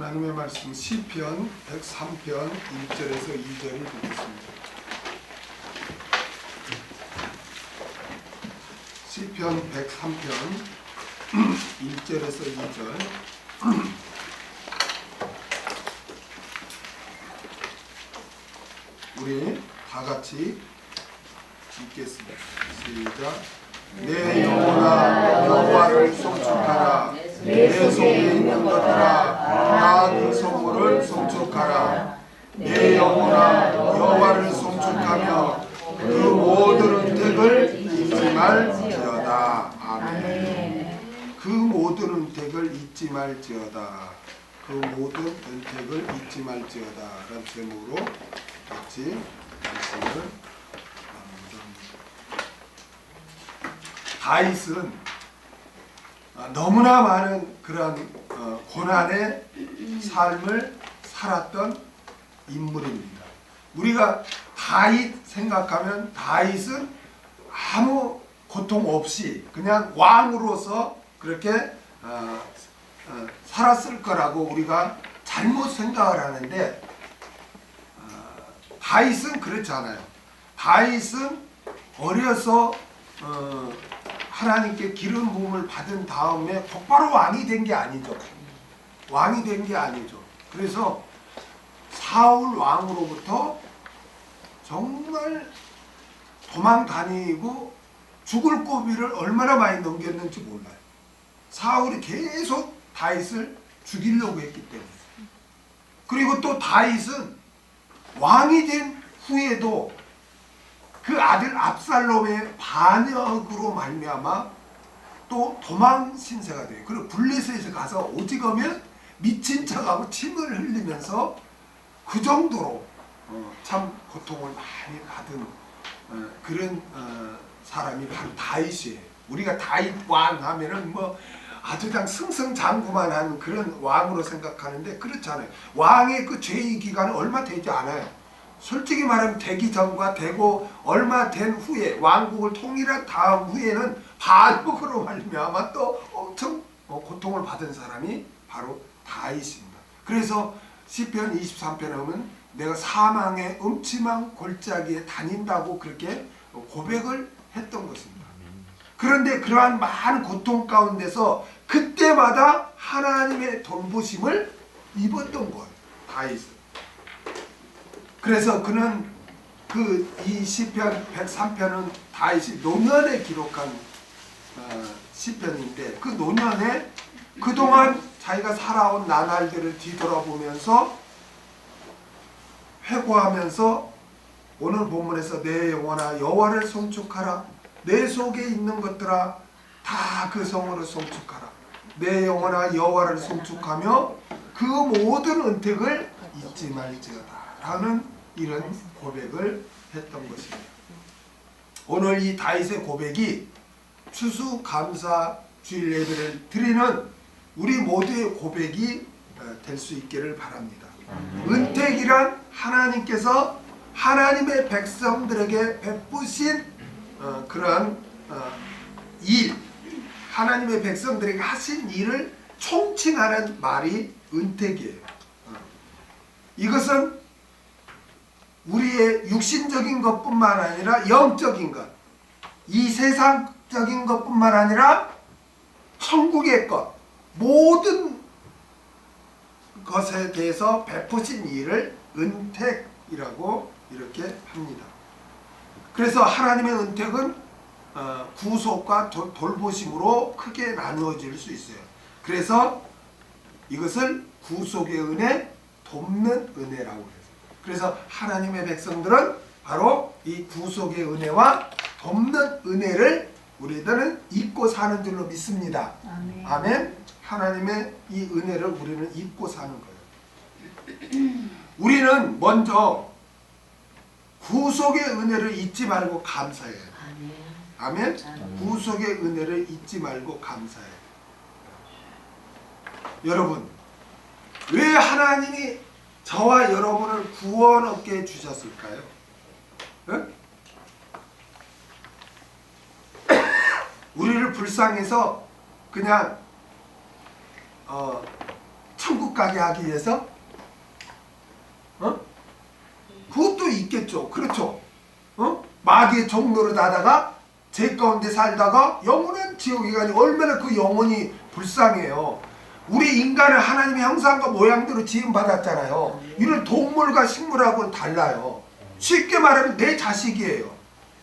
하나님의 말씀 시편 103편 1절에서 2절을 보겠습니다. 시편 103편 1절에서 2절. 우리 다 같이 읽겠습니다. 시작. 내 영혼아 여호와를 송축하라. 내 속에 있는 것들아 다 그 성물을 송축하라. 내 영혼아 여호와를 송축하며 그 모든 은택을 잊지 말지어다. 아멘. 그 모든 은택을 잊지 말지어다. 그 모든 은택을 잊지 말지어다 라는 제목으로 같이 말씀을 다윗은 너무나 많은 그런 고난의 삶을 살았던 인물입니다. 우리가 다윗 생각하면 다윗은 아무 고통 없이 그냥 왕으로서 그렇게 살았을 거라고 우리가 잘못 생각을 하는데 다윗은 그렇지 않아요. 다윗은 어려서 하나님께 기름 부음을 받은 다음에 곧바로 왕이 된 게 아니죠. 왕이 된 게 아니죠. 그래서 사울 왕으로부터 정말 도망 다니고 죽을 고비를 얼마나 많이 넘겼는지 몰라요. 사울이 계속 다윗을 죽이려고 했기 때문에. 그리고 또 다윗은 왕이 된 후에도 그 아들 압살롬의 반역으로 말미암아 또 도망 신세가 돼요. 그리고 블레셋에 가서 오직하면 미친 척하고 침을 흘리면서 그 정도로 참 고통을 많이 받은 그런 사람이 바로 다윗이에요. 우리가 다윗 왕 하면은 뭐 아주 그냥 승승장구만한 그런 왕으로 생각하는데 그렇잖아요. 왕의 그 죄의 기간은 얼마 되지 않아요. 솔직히 말하면 되기 전과 되고 얼마 된 후에 왕국을 통일한 다음 후에는 반역으로 말미암아 또 엄청 고통을 받은 사람이 바로 다윗입니다. 그래서 시편 23편에 보면 내가 사망의 음침한 골짜기에 다닌다고 그렇게 고백을 했던 것입니다. 그런데 그러한 많은 고통 가운데서 그때마다 하나님의 돌보심을 입었던 거예요. 다윗은. 그래서 그는 이 시편 103편은 다윗이 노년에 기록한 시편인데 그 노년에 그동안 자기가 살아온 나날들을 뒤돌아보면서 회고하면서 오늘 본문에서 내 영혼아 여호와를 송축하라. 내 속에 있는 것들아 다 그 성으로 송축하라. 내 영혼아 여호와를 송축하며 그 모든 은택을 잊지 말지어다 라는 이런 고백을 했던 것입니다. 오늘 이 다윗의 고백이 추수감사 주일 예배를 드리는 우리 모두의 고백이 될 수 있기를 바랍니다. 은택이란 하나님께서 하나님의 백성들에게 베푸신 그런 일, 하나님의 백성들에게 하신 일을 총칭하는 말이 은택이에요. 이것은 우리의 육신적인 것뿐만 아니라 영적인 것, 이 세상적인 것뿐만 아니라 천국의 것, 모든 것에 대해서 베푸신 일을 은택이라고 이렇게 합니다. 그래서 하나님의 은택은 구속과 돌보심으로 크게 나누어질 수 있어요. 그래서 이것을 구속의 은혜, 돕는 은혜라고 해요. 그래서 하나님의 백성들은 바로 이 구속의 은혜와 돕는 은혜를 우리들은 잊고 사는 줄로 믿습니다. 아멘. 아멘. 하나님의 이 은혜를 우리는 잊고 사는 거예요. 우리는 먼저 구속의 은혜를 잊지 말고 감사해요. 아멘. 아멘. 구속의 은혜를 잊지 말고 감사해요. 여러분, 왜 하나님이 저와 여러분을 구원 얻게 해주셨을까요? 네? 우리를 불쌍해서 그냥 천국 가게 하기 위해서? 그것도 있겠죠. 그렇죠. 마귀의 종노릇 하다가 죄 가운데 살다가 영원한 지옥에 가니 얼마나 그 영혼이 불쌍해요. 우리 인간은 하나님의 형상과 모양대로 지음받았잖아요. 이런 동물과 식물하고는 달라요. 쉽게 말하면 내 자식이에요.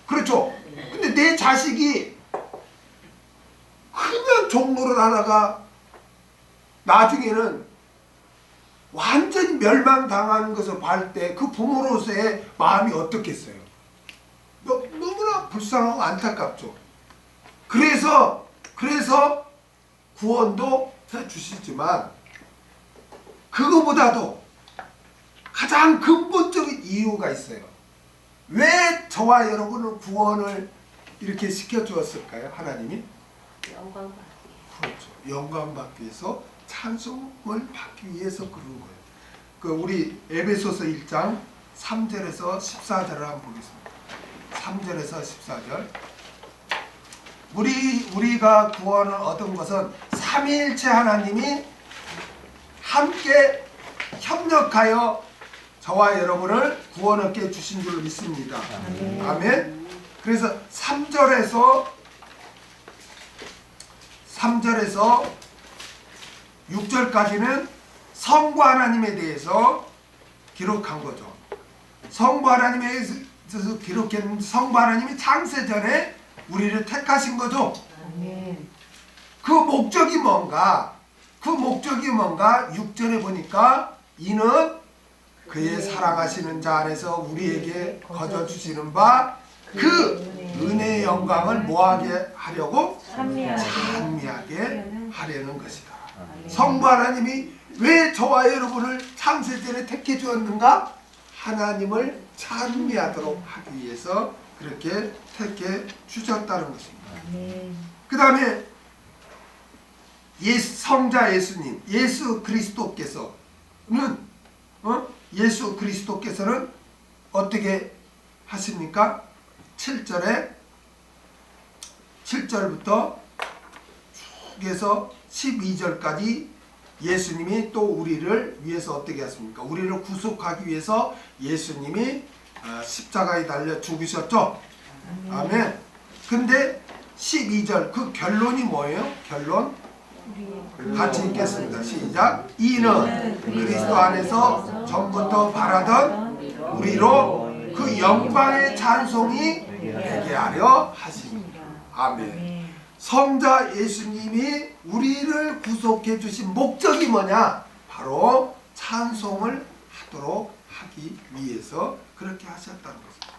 그렇죠? 근데 내 자식이 그냥 종노릇 하다가 나중에는 완전히 멸망당하는 것을 볼 때 그 부모로서의 마음이 어떻겠어요? 너무나 불쌍하고 안타깝죠. 그래서 구원도 해주시지만 그거보다도 가장 근본적인 이유가 있어요. 왜 저와 여러분을 구원을 이렇게 시켜주었을까요? 하나님이? 영광 받기. 그렇죠. 영광 받기 위해서, 찬송을 받기 위해서 그런 거예요. 그 우리 에베소서 1장 3절에서 14절을 한번 보겠습니다. 3절에서 14절. 우리가 구원을 얻은 것은 삼위일체 하나님이 함께 협력하여 저와 여러분을 구원 얻게 해주신 줄 믿습니다. 아멘. 그래서 3절에서 6절까지는 성부 하나님에 대해서 기록한 거죠. 성부 하나님에 대해서 기록했는데 성부 하나님이 창세전에 우리를 택하신 거죠. 그 목적이 뭔가? 6절에 보니까 이는 그의 사랑하시는 자 안에서 우리에게 거저 주시는 바 그 은혜의 영광을 뭐하게 하려고? 찬미하게 하려는 것이다. 성부 하나님이 왜 저와 여러분을 창세전에 택해 주었는가? 하나님을 찬미하도록 하기 위해서 그렇게 택해 주셨다는 것입니다. 그 다음에 성자 예수님, 예수 그리스도께서는 어떻게 하십니까? 7절부터 쭉 해서 12절까지 예수님이 또 우리를 위해서 어떻게 하십니까? 우리를 구속하기 위해서 예수님이 십자가에 달려 죽으셨죠? 아멘. 근데 12절 그 결론이 뭐예요? 결론? 같이 읽겠습니다. 시작. 이는 그리스도 안에서 전부터 바라던 우리로 그 영광의 찬송이 되게 하려 하십니다. 아멘. 성자 예수님이 우리를 구속해 주신 목적이 뭐냐? 바로 찬송을 하도록 하기 위해서 그렇게 하셨다는 것입니다.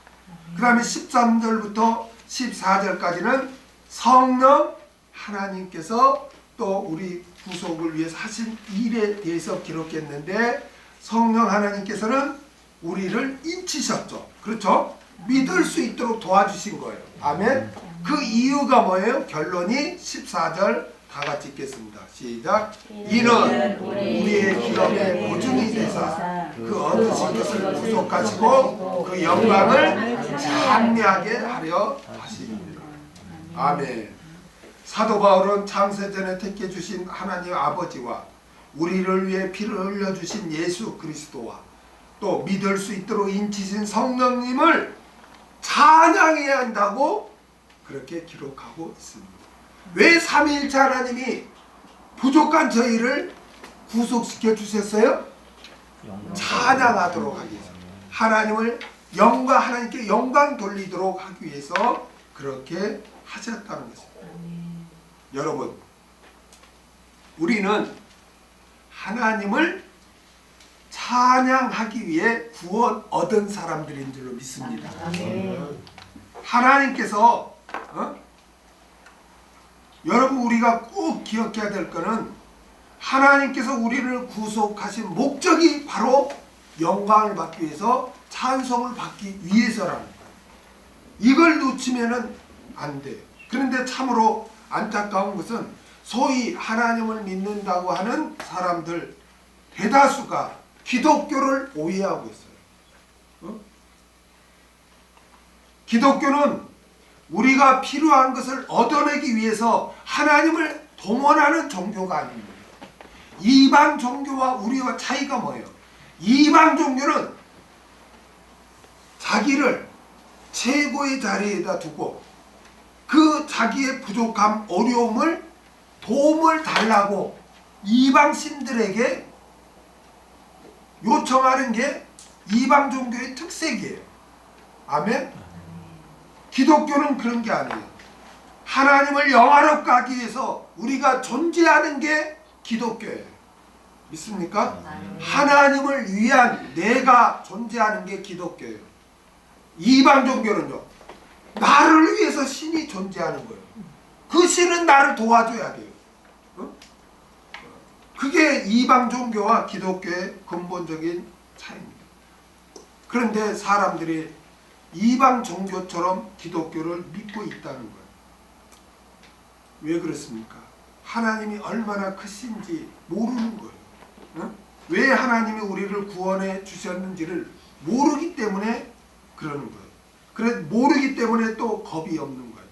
그 다음에 13절부터 14절까지는 성령 하나님께서 또 우리 구속을 위해서 하신 일에 대해서 기록했는데 성령 하나님께서는 우리를 인치셨죠. 그렇죠? 믿을 수 있도록 도와주신 거예요. 아멘. 그 이유가 뭐예요? 결론이 14절 다 같이 읽겠습니다. 시작. 이는 우리의 기업의 보증이 되사 그 얻으신 것을 구속하시고 그 영광을 찬미하게 하려 하십니다. 아멘. 사도 바울은 창세전에 택해 주신 하나님 아버지와 우리를 위해 피를 흘려 주신 예수 그리스도와 또 믿을 수 있도록 인치신 성령님을 찬양해야 한다고 그렇게 기록하고 있습니다. 왜 삼위일체 하나님이 부족한 저희를 구속시켜 주셨어요? 찬양하도록 하기 위해서, 하나님을 하나님께 영광 돌리도록 하기 위해서 그렇게 하셨다는 것입니다. 여러분, 우리는 하나님을 찬양하기 위해 구원 얻은 사람들인 줄로 믿습니다. 하나님께서 여러분 우리가 꼭 기억해야 될 것은 하나님께서 우리를 구속하신 목적이 바로 영광을 받기 위해서, 찬송을 받기 위해서라는 거예요. 이걸 놓치면은 안 돼요. 그런데 참으로 안타까운 것은 소위 하나님을 믿는다고 하는 사람들 대다수가 기독교를 오해하고 있어요. 기독교는 우리가 필요한 것을 얻어내기 위해서 하나님을 동원하는 종교가 아닙니다. 이방 종교와 우리와 차이가 뭐예요? 이방 종교는 자기를 최고의 자리에다 두고 그 자기의 부족함, 어려움을 도움을 달라고 이방 신들에게 요청하는 게 이방 종교의 특색이에요. 아멘? 기독교는 그런 게 아니에요. 하나님을 영화롭게 하기 위해서 우리가 존재하는 게 기독교예요. 믿습니까? 하나님을 위한 내가 존재하는 게 기독교예요. 이방 종교는요, 나를 위해서 신이 존재하는 거예요. 그 신은 나를 도와줘야 돼요. 그게 이방 종교와 기독교의 근본적인 차이입니다. 그런데 사람들이 이방 종교처럼 기독교를 믿고 있다는 거예요. 왜 그렇습니까? 하나님이 얼마나 크신지 모르는 거예요. 왜 하나님이 우리를 구원해 주셨는지를 모르기 때문에 그러는 거예요. 그래 모르기 때문에 또 겁이 없는 거예요.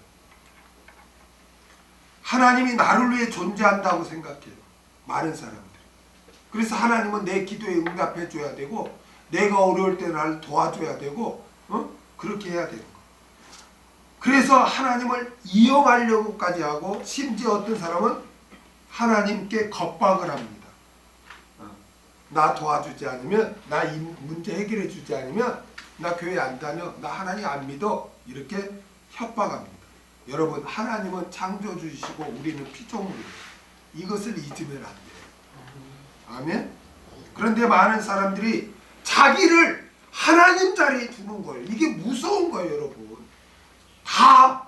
하나님이 나를 위해 존재한다고 생각해요. 많은 사람들이. 그래서 하나님은 내 기도에 응답해 줘야 되고 내가 어려울 때 나를 도와줘야 되고 그렇게 해야 되는 거예요. 그래서 하나님을 이용하려고까지 하고 심지어 어떤 사람은 하나님께 겁박을 합니다. 나 도와주지 않으면, 나 이 문제 해결해 주지 않으면 나 교회 안 다녀, 나 하나님 안 믿어, 이렇게 협박합니다. 여러분, 하나님은 창조주시고 우리는 피조물이에요. 이것을 잊으면 안 돼요. 아멘? 그런데 많은 사람들이 자기를 하나님 자리에 두는 거예요. 이게 무서운 거예요, 여러분. 다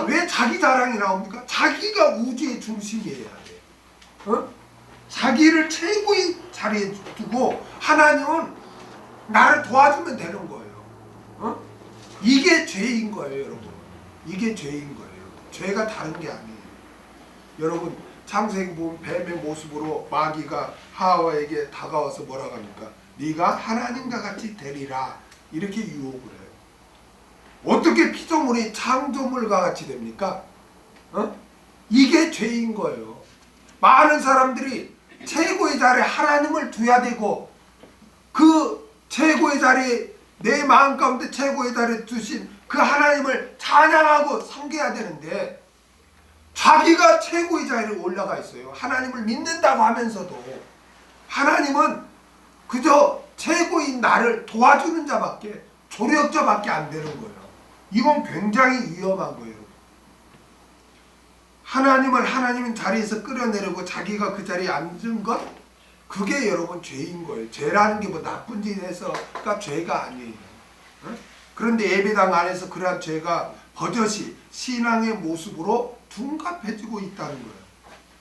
왜 자기 자랑이 나옵니까? 자기가 우주의 중심이어야 돼요. 자기를 최고의 자리에 두고 하나님은 나를 도와주면 되는 거예요. 이게 죄인 거예요, 여러분. 이게 죄인 거예요. 죄가 다른 게 아니에요. 여러분, 창세기 보면 뱀의 모습으로 마귀가 하와에게 다가와서 뭐라고 합니까? 네가 하나님과 같이 되리라, 이렇게 유혹을 해요. 어떻게 피조물이 창조물과 같이 됩니까? 이게 죄인 거예요. 많은 사람들이 최고의 자리에 하나님을 둬야 되고 그 최고의 자리에 내 마음 가운데 최고의 자리에 두신 그 하나님을 찬양하고 섬겨야 되는데 자기가 최고의 자리에 올라가 있어요. 하나님을 믿는다고 하면서도 하나님은 그저 최고인 나를 도와주는 자밖에, 조력자밖에 안 되는 거예요. 이건 굉장히 위험한 거예요. 하나님을 하나님 자리에서 끌어내려고 자기가 그 자리에 앉은 것, 그게 여러분 죄인 거예요. 죄라는 게 뭐 나쁜 짓 해서가 죄가 아니에요. 그런데 예배당 안에서 그러한 죄가 버젓이 신앙의 모습으로 둔갑해지고 있다는 거예요.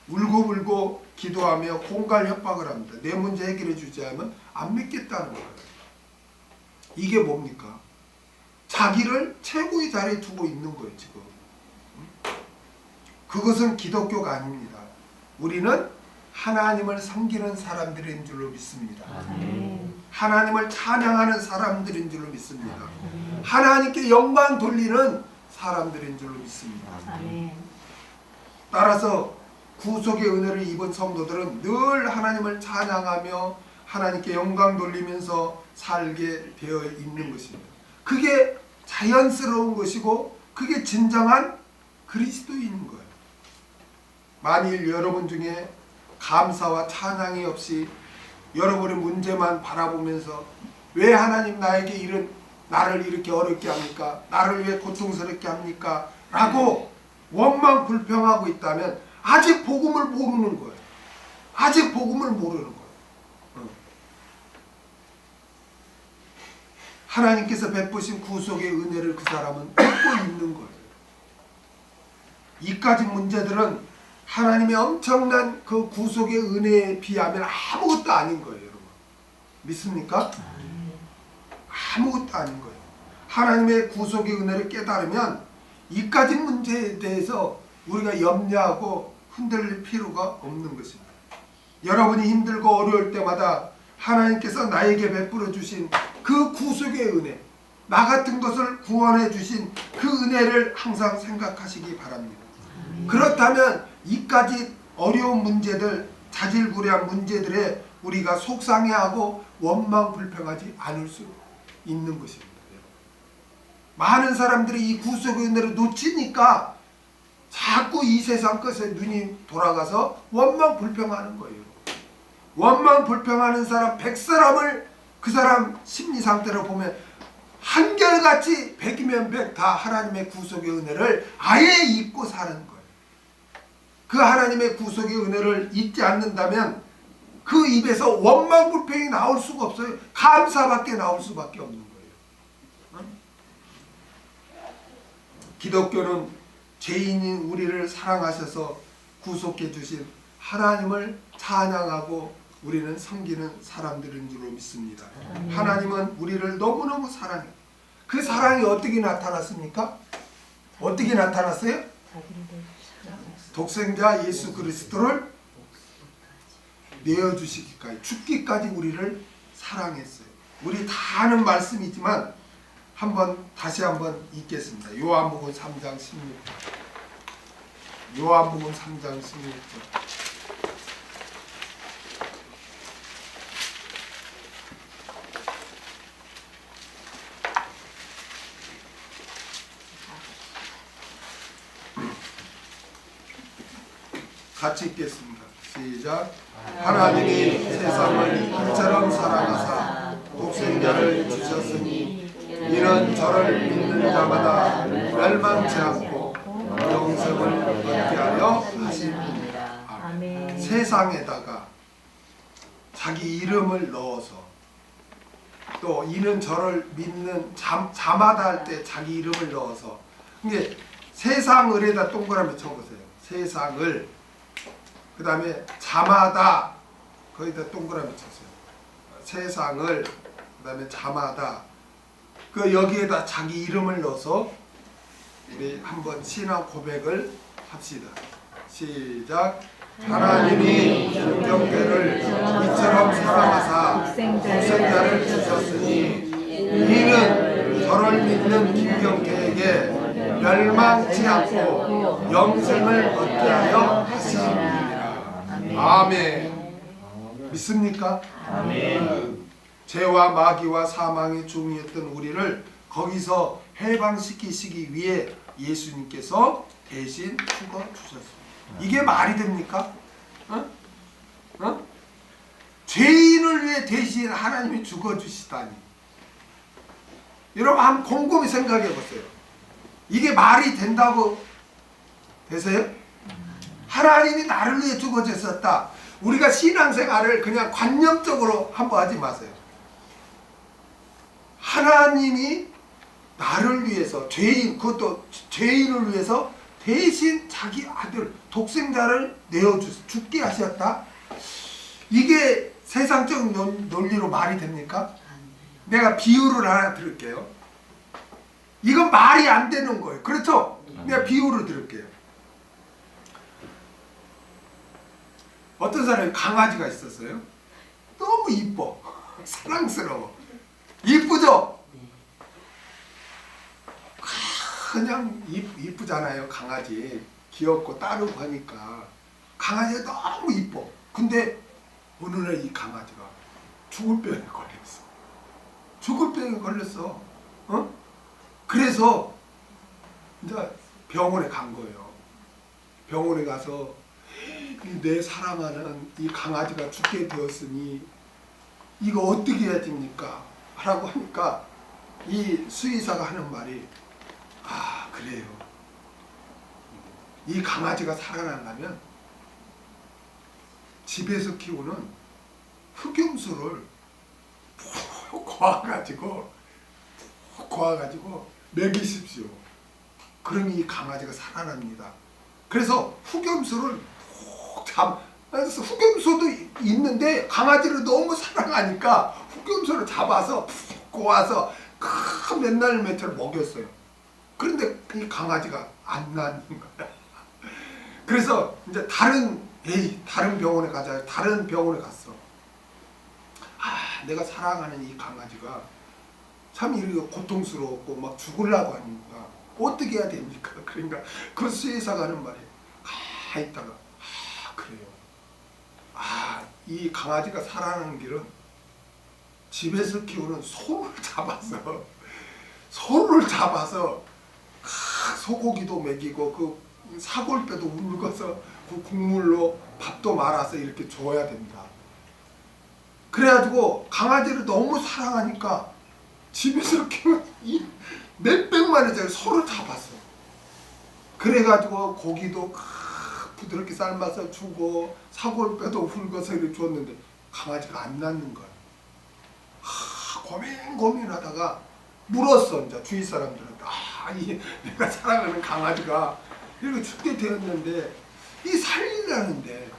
울고불고 기도하며 공갈 협박을 합니다. 내 문제 해결해 주지 않으면 안 믿겠다는 거예요. 이게 뭡니까? 자기를 최고의 자리에 두고 있는 거예요, 지금. 그것은 기독교가 아닙니다. 우리는 하나님을 섬기는 사람들인 줄로 믿습니다. 하나님을 찬양하는 사람들인 줄로 믿습니다. 하나님께 영광 돌리는 사람들인 줄로 믿습니다. 따라서 구속의 은혜를 입은 성도들은 늘 하나님을 찬양하며 하나님께 영광 돌리면서 살게 되어 있는 것입니다. 그게 자연스러운 것이고 그게 진정한 그리스도인인 거예요. 만일 여러분 중에 감사와 찬양이 없이 여러분의 문제만 바라보면서 왜 하나님 나에게 나를 이렇게 어렵게 합니까? 나를 왜 고통스럽게 합니까? 라고 원망 불평하고 있다면 아직 복음을 모르는 거예요. 아직 복음을 모르는 거예요. 하나님께서 베푸신 구속의 은혜를 그 사람은 잊고 있는 거예요. 이까지 문제들은 하나님의 엄청난 그 구속의 은혜에 비하면 아무것도 아닌 거예요, 여러분. 믿습니까? 아무것도 아닌 거예요. 하나님의 구속의 은혜를 깨달으면 이까지 문제에 대해서 우리가 염려하고 흔들릴 필요가 없는 것입니다. 여러분이 힘들고 어려울 때마다 하나님께서 나에게 베풀어 주신 그 구속의 은혜, 나 같은 것을 구원해 주신 그 은혜를 항상 생각하시기 바랍니다. 그렇다면 이까지 어려운 문제들, 자질구레한 문제들에 우리가 속상해하고 원망 불평하지 않을 수 있는 것입니다. 많은 사람들이 이 구속의 은혜를 놓치니까 자꾸 이 세상 것에 눈이 돌아가서 원망 불평하는 거예요. 원망 불평하는 사람 100사람을 그 사람 심리 상태로 보면 한결같이 100이면 100 다 하나님의 구속의 은혜를 아예 잊고 사는 거예요. 그 하나님의 구속의 은혜를 잊지 않는다면 그 입에서 원망 불평이 나올 수가 없어요. 감사밖에 나올 수밖에 없는 거예요. 기독교는 죄인인 우리를 사랑하셔서 구속해 주신 하나님을 찬양하고 우리는 섬기는 사람들인 줄로 믿습니다. 하나님은 우리를 너무너무 사랑해요. 그 사랑이 어떻게 나타났습니까? 어떻게 나타났어요? 독생자 예수 그리스도를 내어주시기까지, 죽기까지 우리를 사랑했어요. 우리 다 아는 말씀이지만 다시 한번 읽겠습니다. 요한복음 3장 16절. 요한복음 3장 16절. 같이 읽겠습니다. 시작. 하나님이 세상을 이처럼 사랑하사 독생자를 주셨으니 이는 저를 믿는 자마다 멸망치 않고 영생을 얻게 하려 하심이니라. 아멘. 세상에다가 자기 이름을 넣어서, 또 이는 저를 믿는 자마다 할 때 자기 이름을 넣어서, 이게 세상을에다 동그라미 쳐보세요. 세상을, 그 다음에 자마다 거기다 동그라미 쳤어요. 세상을, 그 다음에 자마다, 여기에다 자기 이름을 넣어서 우리 한번 신앙 고백을 합시다. 시작. 하나님이 김경태를 이처럼 사랑하사 독생자를 주셨으니 이는 저를 믿는 김경태에게 멸망치 않고 영생을 얻게 하려 하심이니라. 아멘. 믿습니까? 아멘. 죄와 마귀와 사망의 종이었던 우리를 거기서 해방시키시기 위해 예수님께서 대신 죽어 주셨습니다. 이게 말이 됩니까? 죄인을 위해 대신 하나님이 죽어 주시다니. 여러분 한번 곰곰이 생각해 보세요. 이게 말이 된다고 되세요? 하나님이 나를 위해 죽어 주셨다. 우리가 신앙생활을 그냥 관념적으로 한번 하지 마세요. 하나님이 나를 위해서, 그것도 죄인을 위해서 대신 자기 아들 독생자를 죽게 하셨다. 이게 세상적 논리로 말이 됩니까? 내가 비유를 하나 들을게요. 이건 말이 안 되는 거예요. 그렇죠? 내가 비유를 들을게요. 어떤 사람이 강아지가 있었어요. 너무 이뻐, 사랑스러워, 이쁘죠? 그냥 이쁘잖아요. 강아지 귀엽고 따르고 하니까 강아지가 너무 이뻐. 근데 어느 날 이 강아지가 죽을 병에 걸렸어. 죽을 병에 걸렸어. 그래서 이제 병원에 간 거예요. 병원에 가서 내 사랑하는 이 강아지가 죽게 되었으니 이거 어떻게 해야 됩니까? 라고 하니까 이 수의사가 하는 말이, 아, 그래요. 이 강아지가 살아나려면 집에서 키우는 흑염소를 푹 고아가지고 먹이십시오. 그러면 이 강아지가 살아납니다. 그래서 흑염소를 흑염소도 있는데 강아지를 너무 사랑하니까 흑염소를 잡아서 푹 고아서 맨날 며칠 먹였어요. 그런데 이 강아지가 안 나는 거야. 그래서 이제 다른 병원에 가자. 다른 병원에 갔어. 아, 내가 사랑하는 이 강아지가 참 이렇게 고통스럽고 막 죽으려고 하니까 어떻게 해야 됩니까? 그러니까 그 수의사가 하는 말이 있다가, 아, 그래요. 아, 이 강아지가 살아가는 길은 집에서 키우는 소를 잡아서 소고기도 먹이고 그 사골뼈도 울거서 그 국물로 밥도 말아서 이렇게 줘야 됩니다. 그래가지고 강아지를 너무 사랑하니까 집에서 키우는 이 몇백만 원짜리 소를 잡았어. 그래가지고 고기도 부드럽게 삶아서 주고 사골뼈도 훑어서 이렇게 줬는데 강아지가 안 낫는 거야. 고민하다가 물었어. 이제 주위 사람들한테 내가 사랑하는 강아지가 이렇게 죽게 되었는데 이 살리려는데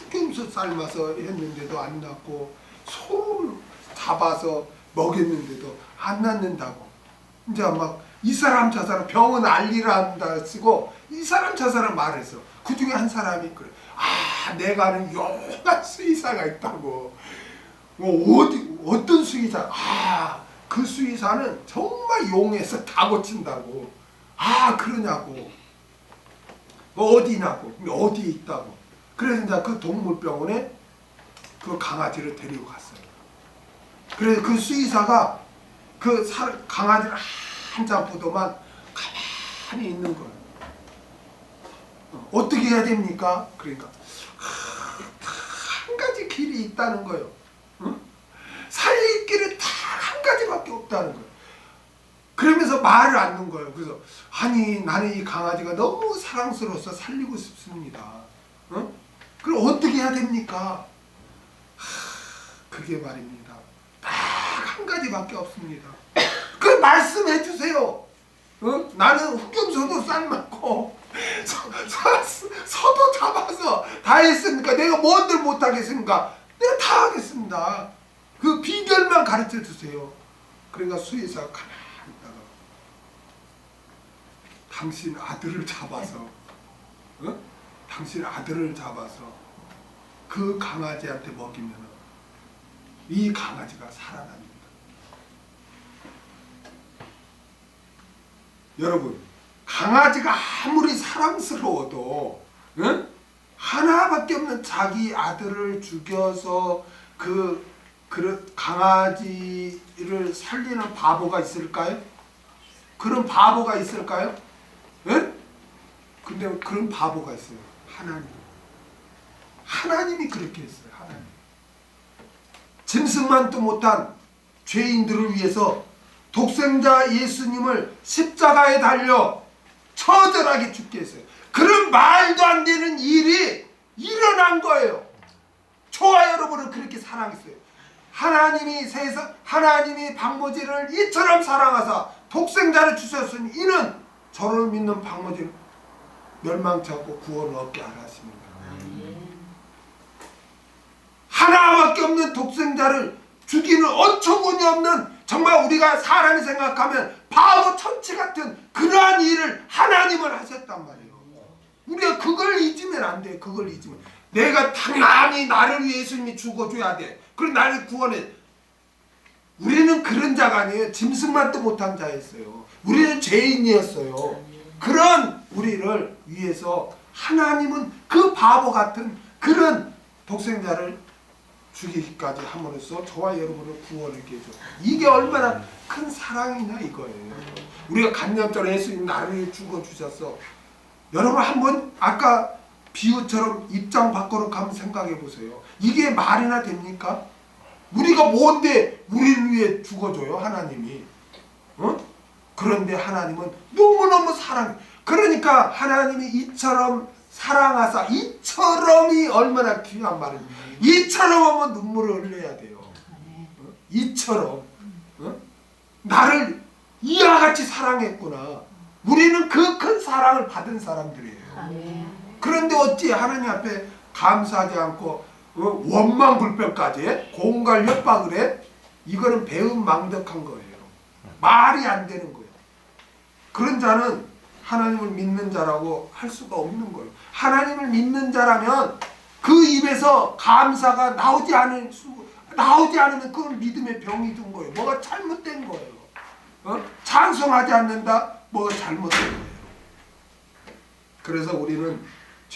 흑염소 삶아서 했는데도 안 낫고 소를 잡아서 먹였는데도 안 낫는다고. 이제 막 이 사람 저 사람 병은 알리라 한다 쓰고 이 사람 저 사람 말했어. 그 중에 한 사람이 그래. 내가 아는 용한 수의사가 있다고. 어떤 수의사? 그 수의사는 정말 용해서 다 고친다고. 그러냐고. 어디냐고. 어디에 있다고. 그래서 이제 그 동물병원에 그 강아지를 데리고 갔어요. 그래서 그 수의사가 그 강아지를 한참 보더만 가만히 있는 거예요. 어떻게 해야 됩니까? 그러니까 한 가지 길이 있다는 거예요. 살릴 길은 다 한 가지밖에 없다는 거예요. 그러면서 말을 않는 거예요. 그래서 나는 이 강아지가 너무 사랑스러워서 살리고 싶습니다. 그럼 어떻게 해야 됩니까? 그게 말입니다. 딱 한 가지밖에 없습니다. 그 말씀해 주세요. 나는 흑염소도 삶았고 소도 잡아서 다 했으니까 내가 뭔들 못하겠습니까? 내가 다 하겠습니다. 그 비결만 가르쳐 주세요. 그러니까 수의사가 가만히 있다가 당신 아들을 잡아서 그 강아지한테 먹이면 이 강아지가 살아납니다. 여러분, 강아지가 아무리 사랑스러워도 하나밖에 없는 자기 아들을 죽여서 그 강아지를 살리는 바보가 있을까요? 그런 바보가 있을까요? 근데 그런 바보가 있어요. 하나님이 그렇게 했어요. 하나님. 짐승만도 못한 죄인들을 위해서 독생자 예수님을 십자가에 달려 처절하게 죽게 했어요. 그런 말도 안 되는 일이 일어난 거예요. 저와 여러분을 그렇게 사랑했어요. 하나님이 방모지를 이처럼 사랑하사 독생자를 주셨으니 이는 저를 믿는 방모지를 멸망치 않고 구원을 얻게 하라 하십니다. 하나밖에 없는 독생자를 죽이는 어처구니 없는 정말 우리가 사람이 생각하면 바보 천치 같은 그러한 일을 하나님은 하셨단 말이에요. 우리가 그걸 잊으면 안 돼요. 그걸 잊으면 내가 당연히 나를 위해 예수님이 죽어줘야 돼. 그리고 나를 구원해. 우리는 그런 자가 아니에요. 짐승만도 못한 자였어요. 우리는 죄인이었어요. 그런 우리를 위해서 하나님은 그 바보 같은 그런 독생자를 죽이기까지 함으로써 저와 여러분을 구원을 깨줘. 이게 얼마나 큰 사랑이냐 이거예요. 우리가 간념절에 예수님 나를 위해 죽어주셨어. 여러분 한번 아까 비유처럼 입장 바꿔놓고 한번 생각해 보세요. 이게 말이나 됩니까? 우리가 뭔데 우리를 위해 죽어줘요 하나님이. 그런데 하나님은 너무너무 그러니까 하나님이 이처럼 사랑하사, 이처럼이 얼마나 귀한 말입니다. 이처럼 하면 눈물을 흘려야 돼요. 이처럼 나를 이와 같이 사랑했구나. 우리는 그 큰 사랑을 받은 사람들이에요. 그런데 어찌 하나님 앞에 감사하지 않고 원망불평까지 공갈 협박을 해? 이거는 배은망덕한 거예요. 말이 안 되는 거예요. 그런 자는 하나님을 믿는 자라고 할 수가 없는 거예요. 하나님을 믿는 자라면 그 입에서 감사가 나오지 않으면 그건 믿음의 병이 든 거예요. 뭐가 잘못된 거예요. 찬송하지 않는다? 뭐가 잘못된 거예요. 그래서 우리는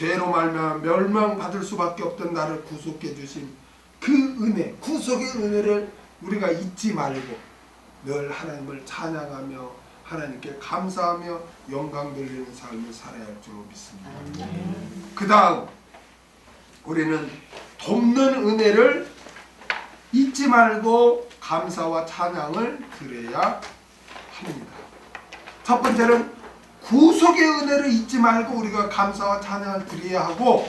죄로 말미암아 멸망받을 수밖에 없던 나를 구속해 주신 그 은혜, 구속의 은혜를 우리가 잊지 말고 늘 하나님을 찬양하며 하나님께 감사하며 영광 돌리는 삶을 살아야 할 줄로 믿습니다. 그 다음 우리는 돕는 은혜를 잊지 말고 감사와 찬양을 드려야 합니다. 첫 번째는 구속의 은혜를 잊지 말고 우리가 감사와 찬양을 드려야 하고,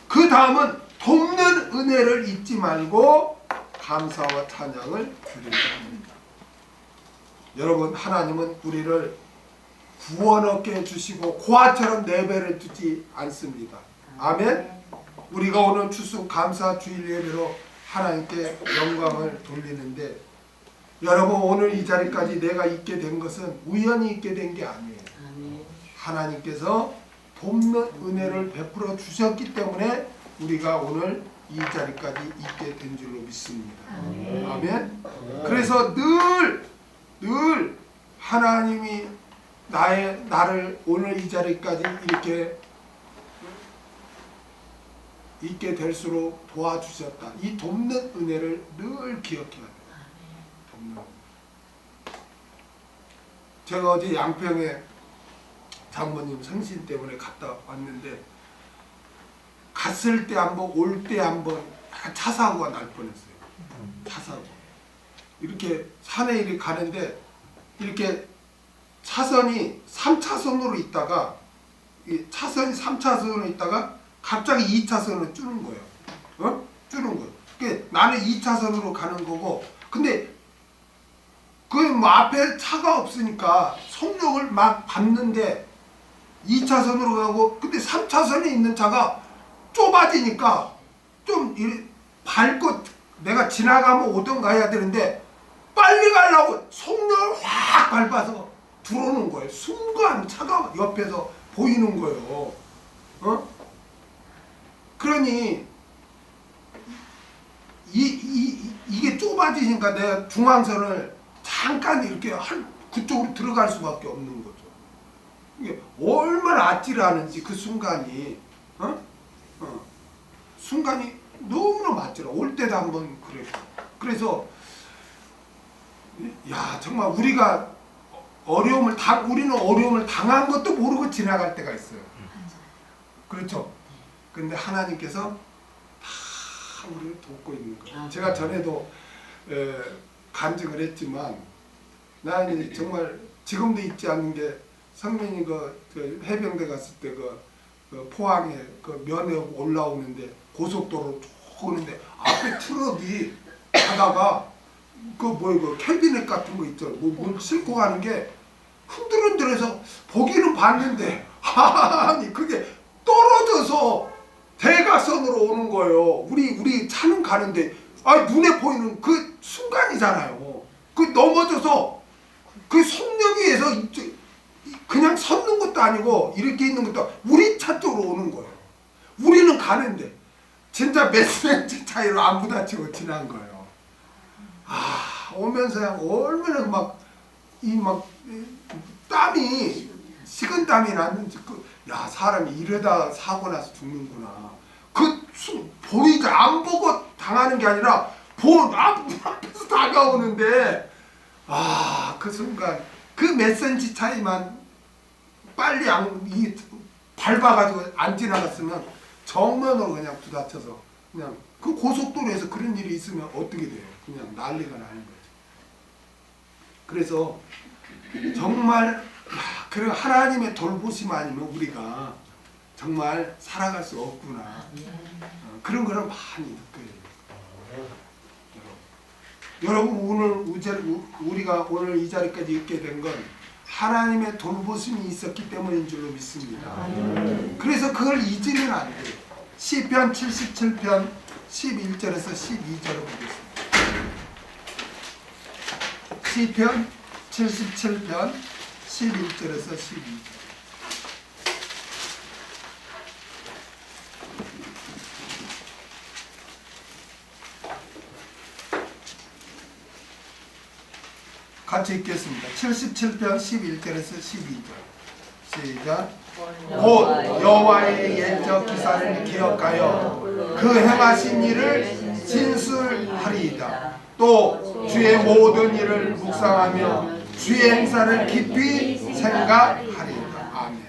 그 다음은 돕는 은혜를 잊지 말고 감사와 찬양을 드려야 합니다. 여러분, 하나님은 우리를 구원 얻게 해주시고 고아처럼 내버려 두지 않습니다. 아멘. 우리가 오늘 추수감사 주일 예배로 하나님께 영광을 돌리는데, 여러분 오늘 이 자리까지 내가 있게 된 것은 우연히 있게 된 게 아니에요. 하나님께서 돕는 은혜를 베풀어 주셨기 때문에 우리가 오늘 이 자리까지 있게 된 줄로 믿습니다. 아멘. 그래서 늘 하나님이 나를 오늘 이 자리까지 이렇게 있게 될수록 도와주셨다. 이 돕는 은혜를 늘 기억해야 돼요. 돕는. 제가 어제 양평에 장모님 생신 때문에 갔다 왔는데, 갔을 때 한 번, 올 때 한 번 차 사고가 날 뻔했어요. 차 사고. 이렇게 산에 이렇게 가는데 이렇게 차선이 3차선으로 있다가, 차선이 3차선으로 있다가 갑자기 2차선으로 줄은 거예요. 줄은 거예요. 그러니까 나는 2차선으로 가는 거고, 근데 그 뭐 앞에 차가 없으니까 속력을 막 밟는데 2차선으로 가고, 근데 3차선에 있는 차가 좁아지니까 좀 밟고 내가 지나가면 오던가 해야 되는데 빨리 가려고 속력을 확 밟아서 들어오는 거예요. 순간 차가 옆에서 보이는 거예요. 그러니 이게 좁아지니까 내가 중앙선을 잠깐 이렇게 그쪽으로 들어갈 수밖에 없는 거죠. 이게 얼마나 아찔하는지 그 순간이, 순간이 너무나 아찔해. 올 때도 한번 그랬고. 그래서 야, 정말 우리는 어려움을 당한 것도 모르고 지나갈 때가 있어요. 그렇죠. 근데 하나님께서 다 우리를 돕고 있는 거예요. 제가 전에도 간증을 했지만, 나는 정말 지금도 잊지 않는 게, 성민이 그 해병대 갔을 때 그 포항에 그 면회 올라오는데 고속도로 쭉 오는데 앞에 트럭이 가다가 그 캐비넷 같은 거 있죠. 뭘 싣고 가는 게 흔들흔들해서 보기는 봤는데, 아니 그게 떨어져서 대각선으로 오는 거예요. 우리 차는 가는데, 눈에 보이는 그 순간이잖아요. 그 넘어져서 그 속력에 의해서 그냥 섰는 것도 아니고 이렇게 있는 것도 우리 차 쪽으로 오는 거예요. 우리는 가는데 진짜 몇 센치 차이로 안 부딪히고 지난 거예요. 오면서 얼마나 땀이, 식은땀이 났는지, 사람이 이러다 사고 나서 죽는구나. 보이지, 안 보고 당하는 게 아니라 앞에서 다가오는데, 그 순간 그 몇 센치 차이만 빨리 밟아가지고 안 지나갔으면 정면으로 그냥 부딪혀서, 그냥 그 고속도로에서 그런 일이 있으면 어떻게 돼요? 그냥 난리가 나는 거죠. 그래서 정말 그런 하나님의 돌보심 아니면 우리가 정말 살아갈 수 없구나. 그런 거를 많이 느껴요. 여러분, 우리가 오늘 이 자리까지 있게 된 건 하나님의 돌보심이 있었기 때문인 줄로 믿습니다. 그래서 그걸 잊으면 안 돼요. 시편 77편 11절에서 12절을 보겠습니다. 시편 77편 11절에서 12절. 같이 읽겠습니다. 77편 11절에서 12절. 시작. 곧 여호와의 옛적 기사를 기억하여 그 행하신 일을 진술하리이다. 또 주의 모든 일을 묵상하며 주의 행사를 깊이 생각하리이다. 아멘.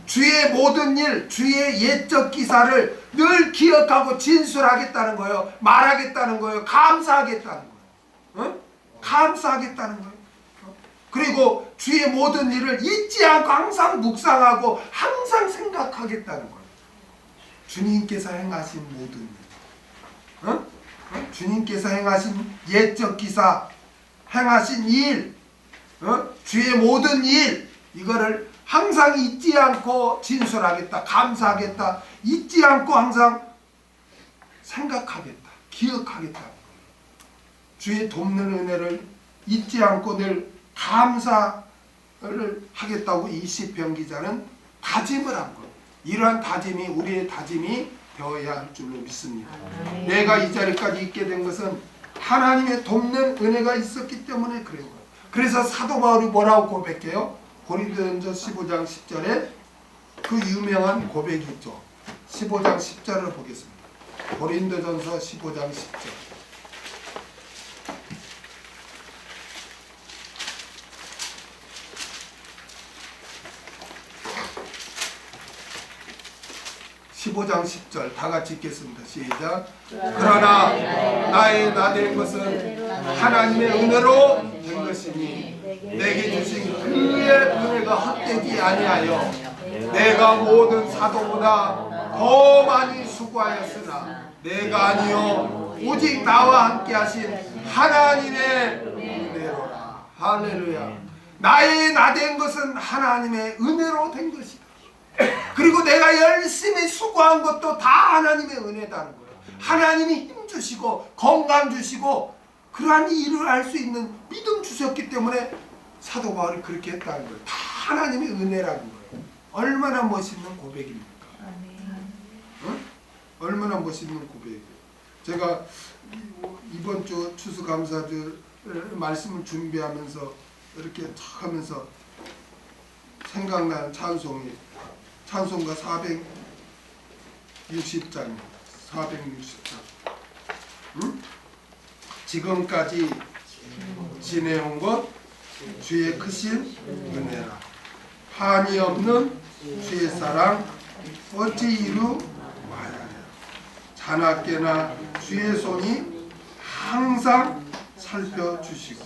주의 모든 일, 주의 옛적 기사를 늘 기억하고 진술하겠다는 거예요. 말하겠다는 거예요. 감사하겠다는 거예요. 응? 감사하겠다는 거예요. 그리고 주의 모든 일을 잊지 않고 항상 묵상하고 항상 생각하겠다는 거예요. 주님께서 행하신 모든 일, 응? 응? 주님께서 행하신 옛적 기사, 행하신 일, 응? 주의 모든 일, 이거를 항상 잊지 않고 진술하겠다, 감사하겠다, 잊지 않고 항상 생각하겠다, 기억하겠다. 주의 돕는 은혜를 잊지 않고 늘 감사를 하겠다고 이 시편 기자는 다짐을 한 거예요. 이러한 다짐이 우리의 다짐이 되어야 할 줄로 믿습니다. 내가 이 자리까지 있게 된 것은 하나님의 돕는 은혜가 있었기 때문에 그런 거예요. 그래서 사도 바울이 뭐라고 고백해요? 고린도전서 15장 10절에 그 유명한 고백이 있죠. 15장 10절을 보겠습니다. 고린도전서 15장 10절. (15장 10절) 다 같이 읽겠습니다. 시작. 그러나 나의 나된 것은 하나님의 은혜로 된 것이니 내게 주신 그의 은혜가 헛되지 아니하여 내가 모든 사도보다 더 많이 수고하였으나 내가 아니요 오직 나와 함께 하신 하나님의 은혜로라. 할렐루야. 나의 나된 것은 하나님의 은혜로 된 것이다. 그리고 내가 열심히 수고한 것도 다 하나님의 은혜다는 거예요. 하나님이 힘 주시고 건강 주시고 그러한 일을 할 수 있는 믿음 주셨기 때문에 사도 바울이 그렇게 했다는 거예요. 다 하나님의 은혜라는 거예요. 얼마나 멋있는 고백입니까? 응? 얼마나 멋있는 고백이에요. 제가 이번 주 추수감사절 말씀을 준비하면서 이렇게 탁 하면서 생각나는 찬송이 찬송가 460장입니다. 460장. 응? 지금까지 지내온 것 주의 크신 은혜라. 한이 없는 주의 사랑 어찌 이루 말하랴. 자나깨나 주의 손이 항상 살펴주시고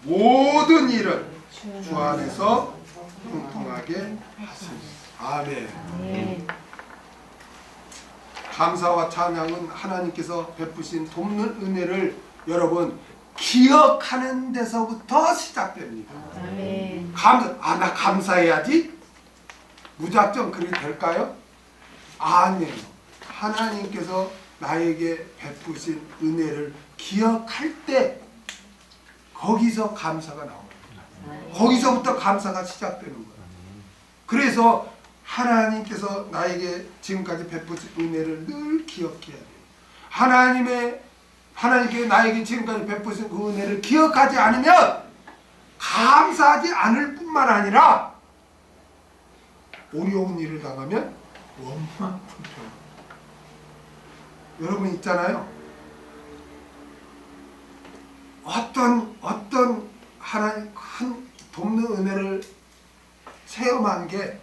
모든 일을 주 안에서 통통하게 하시니. 아멘. 감사와 찬양은 하나님께서 베푸신 돕는 은혜를 여러분 기억하는 데서부터 시작됩니다. 아멘. 나 감사해야지? 무작정 그리 될까요? 아니에요. 하나님께서 나에게 베푸신 은혜를 기억할 때 거기서 감사가 나옵니다. 거기서부터 감사가 시작되는 거예요. 그래서 하나님께서 나에게 지금까지 베푸신 은혜를 늘 기억해야 돼요. 하나님께 나에게 지금까지 베푸신 그 은혜를 기억하지 않으면 감사하지 않을 뿐만 아니라 어려운 일을 당하면 원망 불평. 여러분 있잖아요. 어떤 하나님 큰 돕는 은혜를 체험한 게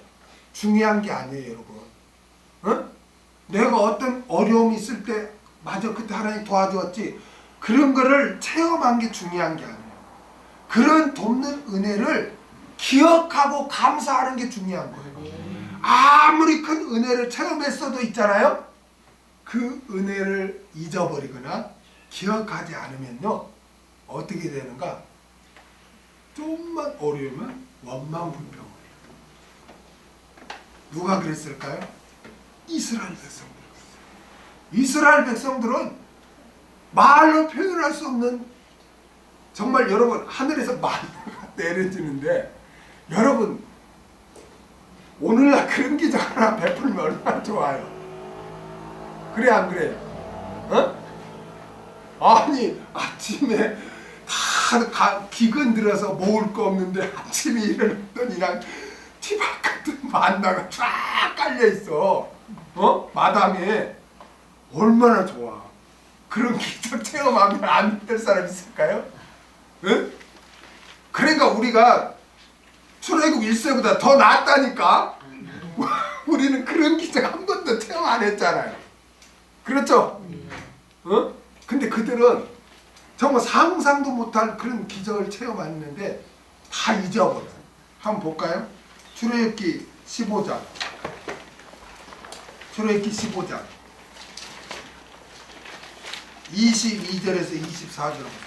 중요한 게 아니에요, 여러분. 어? 내가 어떤 어려움이 있을 때 맞아 그때 하나님 도와주었지. 그런 거를 체험한 게 중요한 게 아니에요. 그런 돕는 은혜를 기억하고 감사하는 게 중요한 거예요. 아무리 큰 은혜를 체험했어도 있잖아요. 그 은혜를 잊어버리거나 기억하지 않으면요. 어떻게 되는가? 좀만 어려우면 원망불평. 누가 그랬을까요? 이스라엘 백성들. 이스라엘 백성들은 말로 표현할 수 없는 정말 여러분 하늘에서 만나가 내려지는데 여러분 오늘날 그런 기적 하나 베풀면 얼마나 좋아요. 그래 안 그래요? 어? 아니 아침에 다 기근 들어서 먹을 거 없는데 아침에 일어났더니 그냥 티밥 같은 만나가 쫙 깔려 있어. 마당에 얼마나 좋아. 그런 기적 체험하면 안 믿을 사람 있을까요? 응? 그러니까 우리가 출애굽 1세보다 더 낫다니까. 우리는 그런 기적 한 번도 체험 안 했잖아요. 그렇죠? 근데 그들은 정말 상상도 못할 그런 기적을 체험했는데 다 잊어버려요. 한번 볼까요? 출애굽기 15장. 출애굽기 15장 22절에서 24절 보세요.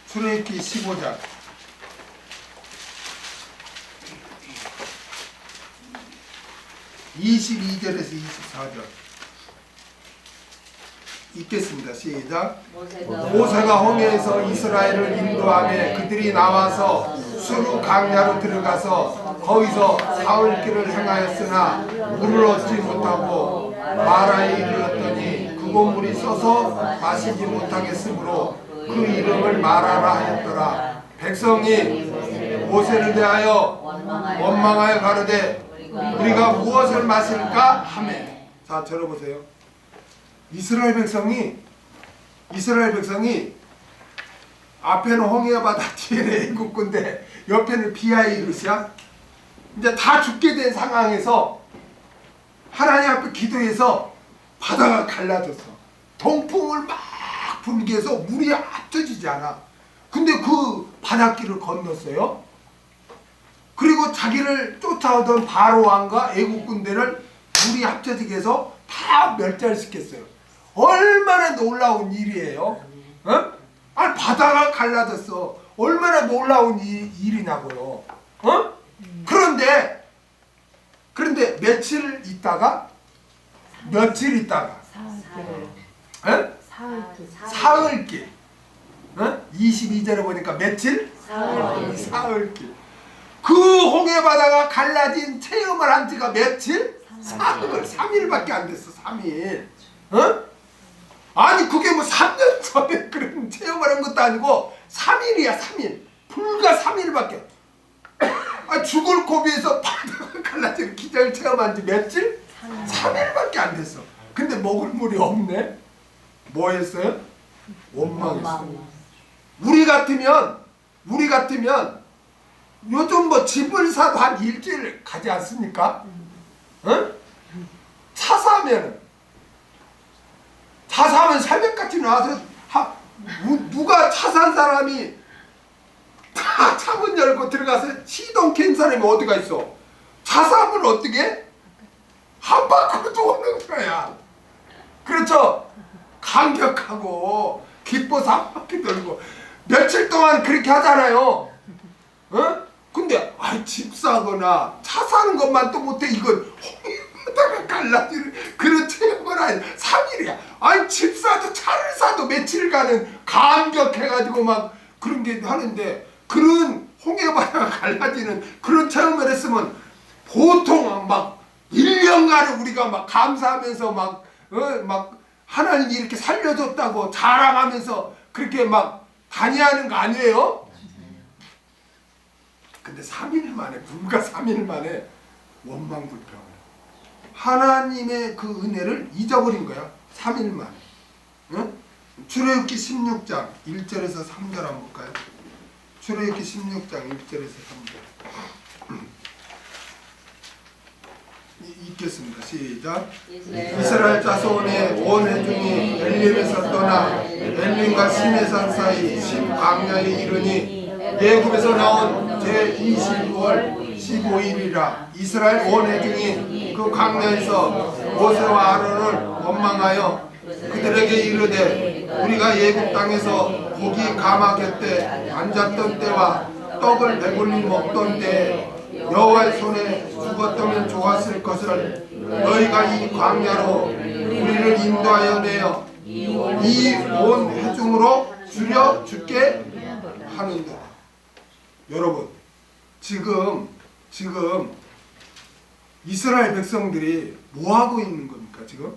출애굽기 15장 22절에서 24절 읽겠습니다. 시작. 모세가 홍해에서 이스라엘을 인도하며 그들이 나와서 수르 강야로 들어가서 거기서 사흘길을 행하였으나 물을 얻지 못하고 마라에 이르렀더니 그곳 물이 써서 마시지 못하겠으므로 그 이름을 마라라 하였더라. 백성이 모세를 대하여 원망하여 가로되 우리가 무엇을 마실까 하며. 자, 들어보세요. 이스라엘 백성이 앞에는 홍해 바다, 뒤에는 애국군데 옆에는 비하이르시야. 이제 다 죽게 된 상황에서 하나님 앞에 기도해서 바다가 갈라졌어. 동풍을 막 불게 해서 물이 합쳐지지 않아. 근데 그 바닷길을 건넜어요. 그리고 자기를 쫓아오던 바로 왕과 애국군대를 물이 합쳐지게 해서 다 멸절시켰어요. 얼마나 놀라운 일이에요. 아니 바다가 갈라졌어. 얼마나 놀라운 일이냐고요. 그런데 며칠 있다가 사흘길 22절에 보니까 며칠? 사흘길. 그 홍해 바다가 갈라진 체험을 한 지가 며칠? 사흘. 3일밖에 안 됐어. 3일. 아니 그게 뭐 3년 전에 그런 체험을 한 것도 아니고 3일이야. 3일. 불과 3일밖에. 아, 죽을 고비에서 바다가 갈라진 기적을 체험한 지 며칠? 3일밖에 안 됐어. 근데 먹을 물이 없네. 뭐 했어요? 원망했어. 우리 같으면 요즘 뭐 집을 사도 한 일주일 가지 않습니까? 차 사면 새벽같이 나와서 누가 차 산 사람이 다 차문 열고 들어가서 시동 켠 사람이 어디가 있어? 차 사면 어떻게? 한 바퀴 도는 거야. 그렇죠? 감격하고 기뻐서 한 바퀴 돌고 며칠 동안 그렇게 하잖아요. 근데 집 사거나 차 사는 것만 또 못해. 이건 홍해바다가 갈라지는 그런 체험을 한 3일이야. 아니 집 사도 차를 사도 며칠간은 감격해가지고 막 그런 게 하는데, 그런 홍해바다가 갈라지는 그런 체험을 했으면 보통 막 1년간을 우리가 막 감사하면서 막 하나님이 이렇게 살려줬다고 자랑하면서 그렇게 막 다니하는 거 아니에요? 근데 3일 만에, 불과 3일 만에 원망불평을, 하나님의 그 은혜를 잊어버린 거야. 3일 만에. 출애굽기 16장 1절에서 3절 한번 볼까요? 출애굽기 16장 1절에서 3절 읽겠습니다. 시작. 이스라엘 자손의 온 회중이 엘림에서 떠나 엘림과 시내산 사이 신광야에 이르니 애굽에서 나온 제22월 15일이라. 이스라엘 온 회중이 그 광야에서 모세와 아론을 원망하여 그들에게 이르되 우리가 애굽 땅에서 고기 가마 곁에 앉았던 때와 떡을 배불리 먹던 때에 여호와의 손에 죽었다면 좋았을 것을 너희가 이 광야로 우리를 인도하여 내어 이 온 회중으로 줄여 죽게 하는다. 여러분, 지금 이스라엘 백성들이 뭐 하고 있는 겁니까? 지금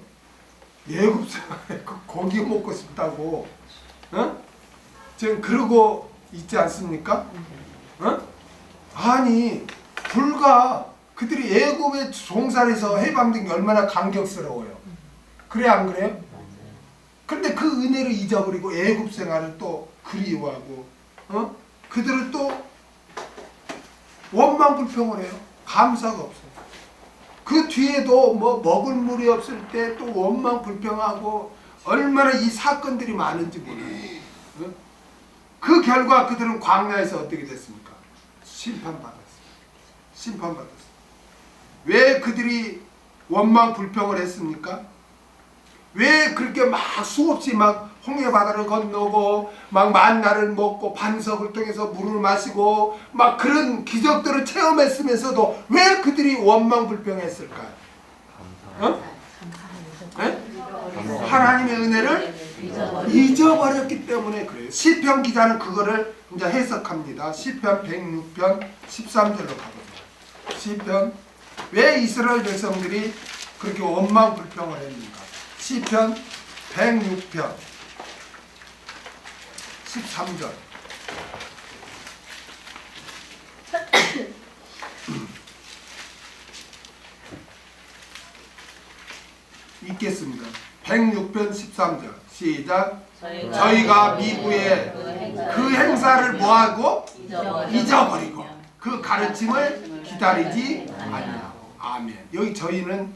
애굽 생활에 고기 먹고 싶다고 지금 그러고 있지 않습니까? 아니 불과 그들이 애굽의 종살에서 해방된 게 얼마나 감격스러워요. 그래 안 그래요? 근데 그 은혜를 잊어버리고 애굽 생활을 또 그리워하고 그들은 또 원망불평을 해요. 감사가 없어요. 그 뒤에도 뭐 먹을 물이 없을 때 또 원망불평하고 얼마나 이 사건들이 많은지 몰라요. 그 결과 그들은 광야에서 어떻게 됐습니까? 심판받았어요. 심판받았어요. 왜 그들이 원망불평을 했습니까? 왜 그렇게 막 수없이 막 홍해바다를 건너고 막 만나를 먹고 반석을 통해서 물을 마시고 막 그런 기적들을 체험했으면서도 왜 그들이 원망불평했을까요? 하나님의 은혜를 잊어버렸기 때문에 그래요. 시편 기자는 그거를 이제 해석합니다. 시편 106편 13절로 가보세요. 시편, 왜 이스라엘 백성들이 그렇게 원망불평을 했는가? 시편 106편 13절. 읽겠습니다. 106편 13절 시작. 저희가 미국의 그 행사를 뭐하고? 잊어버리고 그 가르침을 기다리지 아니하고. 아멘. 여기 저희는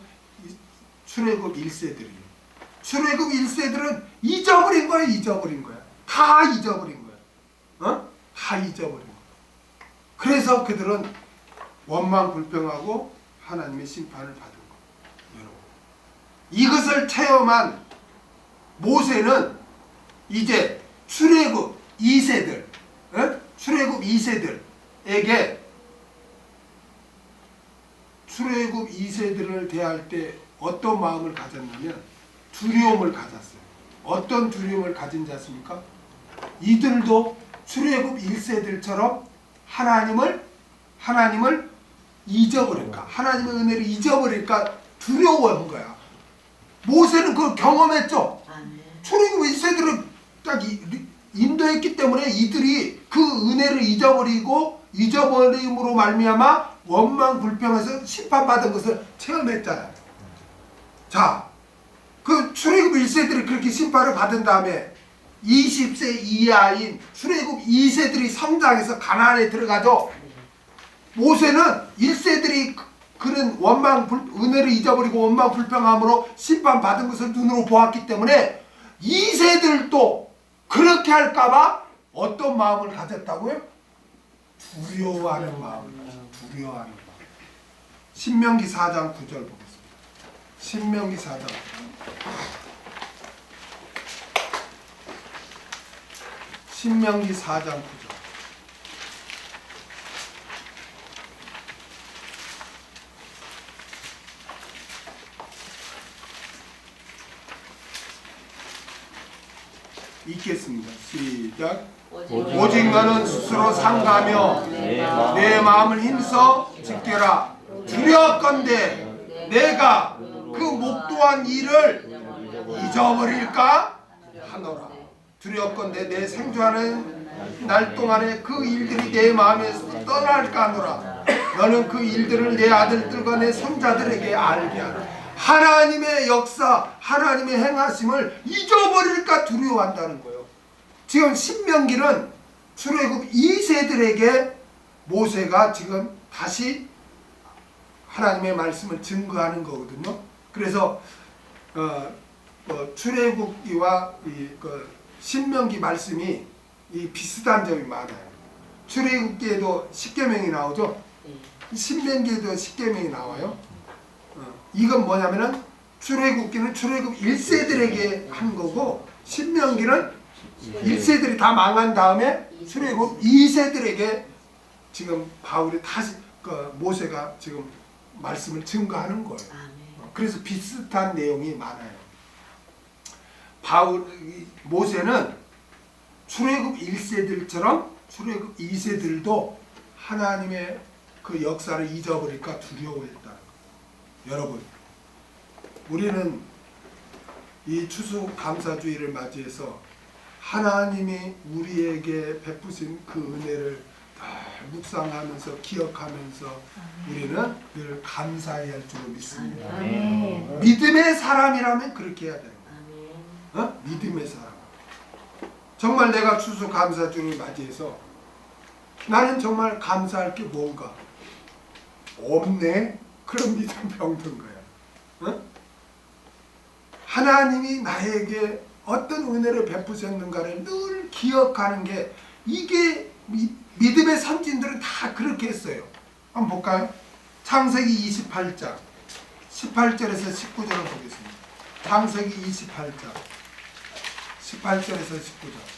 출애굽 1세들이에요. 출애굽 1세들은 잊어버린 거예요. 잊어버린 거야. 다 잊어버린 거야. 다 잊어버린 거야. 그래서 그들은 원망불평하고 하나님의 심판을 받은 거예요. 여러분, 이것을 체험한 모세는 이제 출애굽 2세들, 출애굽 2세들에게 출애굽 2세들을 대할 때 어떤 마음을 가졌냐면 두려움을 가졌어요. 어떤 두려움을 가진 자습니까? 이들도 출애굽 1세들처럼 하나님을 잊어버릴까? 하나님의 은혜를 잊어버릴까 두려워한 거야. 모세는 그걸 경험했죠. 출애굽 1세들을 딱 인도했기 때문에 이들이 그 은혜를 잊어버림으로 말미암아 원망불평해서 심판받은 것을 체험했잖아요. 자, 그 출애굽 1세들이 그렇게 심판을 받은 다음에 20세 이하인 출애굽 2세들이 성장해서 가나안에 들어가죠. 모세는 1세들이 그런 은혜를 잊어버리고 원망불평함으로 심판받은 것을 눈으로 보았기 때문에 2세들도 그렇게 할까봐 어떤 마음을 가졌다고요? 두려워하는 마음을 가졌어요. 두려워하는 마음. 신명기 4장 9절 보겠습니다. 신명기 4장. 신명기 4장 9절. 읽겠습니다. 시작. 오직 너는 스스로 상가며 내 마음을 힘써 지켜라. 두렵건대 내가 그 목도한 일을 잊어버릴까 하노라. 두렵건대 내 생존하는 날 동안에 그 일들이 내 마음에서 떠날까 하노라. 너는 그 일들을 내 아들들과 내 손자들에게 알게 하라. 하나님의 역사, 하나님의 행하심을 잊어버릴까 두려워한다는 거예요. 지금 신명기는 출애굽 2세들에게 모세가 지금 다시 하나님의 말씀을 증거하는 거거든요. 그래서 출애굽기와 신명기 말씀이 비슷한 점이 많아요. 출애굽기에도 십계명이 나오죠. 신명기에도 십계명이 나와요. 이건 뭐냐면은 출애굽기는 출애굽 1세들에게 한 거고 신명기는 1세들이 다 망한 다음에 출애굽 2세들에게 지금 바울이 다시 모세가 지금 말씀을 증거하는 거예요. 그래서 비슷한 내용이 많아요. 모세는 출애굽 1세들처럼 출애굽 2세들도 하나님의 그 역사를 잊어버릴까 두려워했다. 여러분, 우리는 이 추수감사주의를 맞이해서 하나님이 우리에게 베푸신 그 은혜를 묵상하면서 기억하면서 우리는 늘 감사해야 할 줄로 믿습니다. 믿음의 사람이라면 그렇게 해야 되는 거예요. 믿음의 사람. 정말 내가 추수감사주를 맞이해서 나는 정말 감사할 게 뭔가 없네? 그런 믿음 병든 거야. 하나님이 나에게 어떤 은혜를 베푸셨는가를 늘 기억하는 게, 이게 믿음의 선진들은 다 그렇게 했어요. 한번 볼까요? 창세기 28장 18절에서 19절을 보겠습니다. 창세기 28장 18절에서 19절.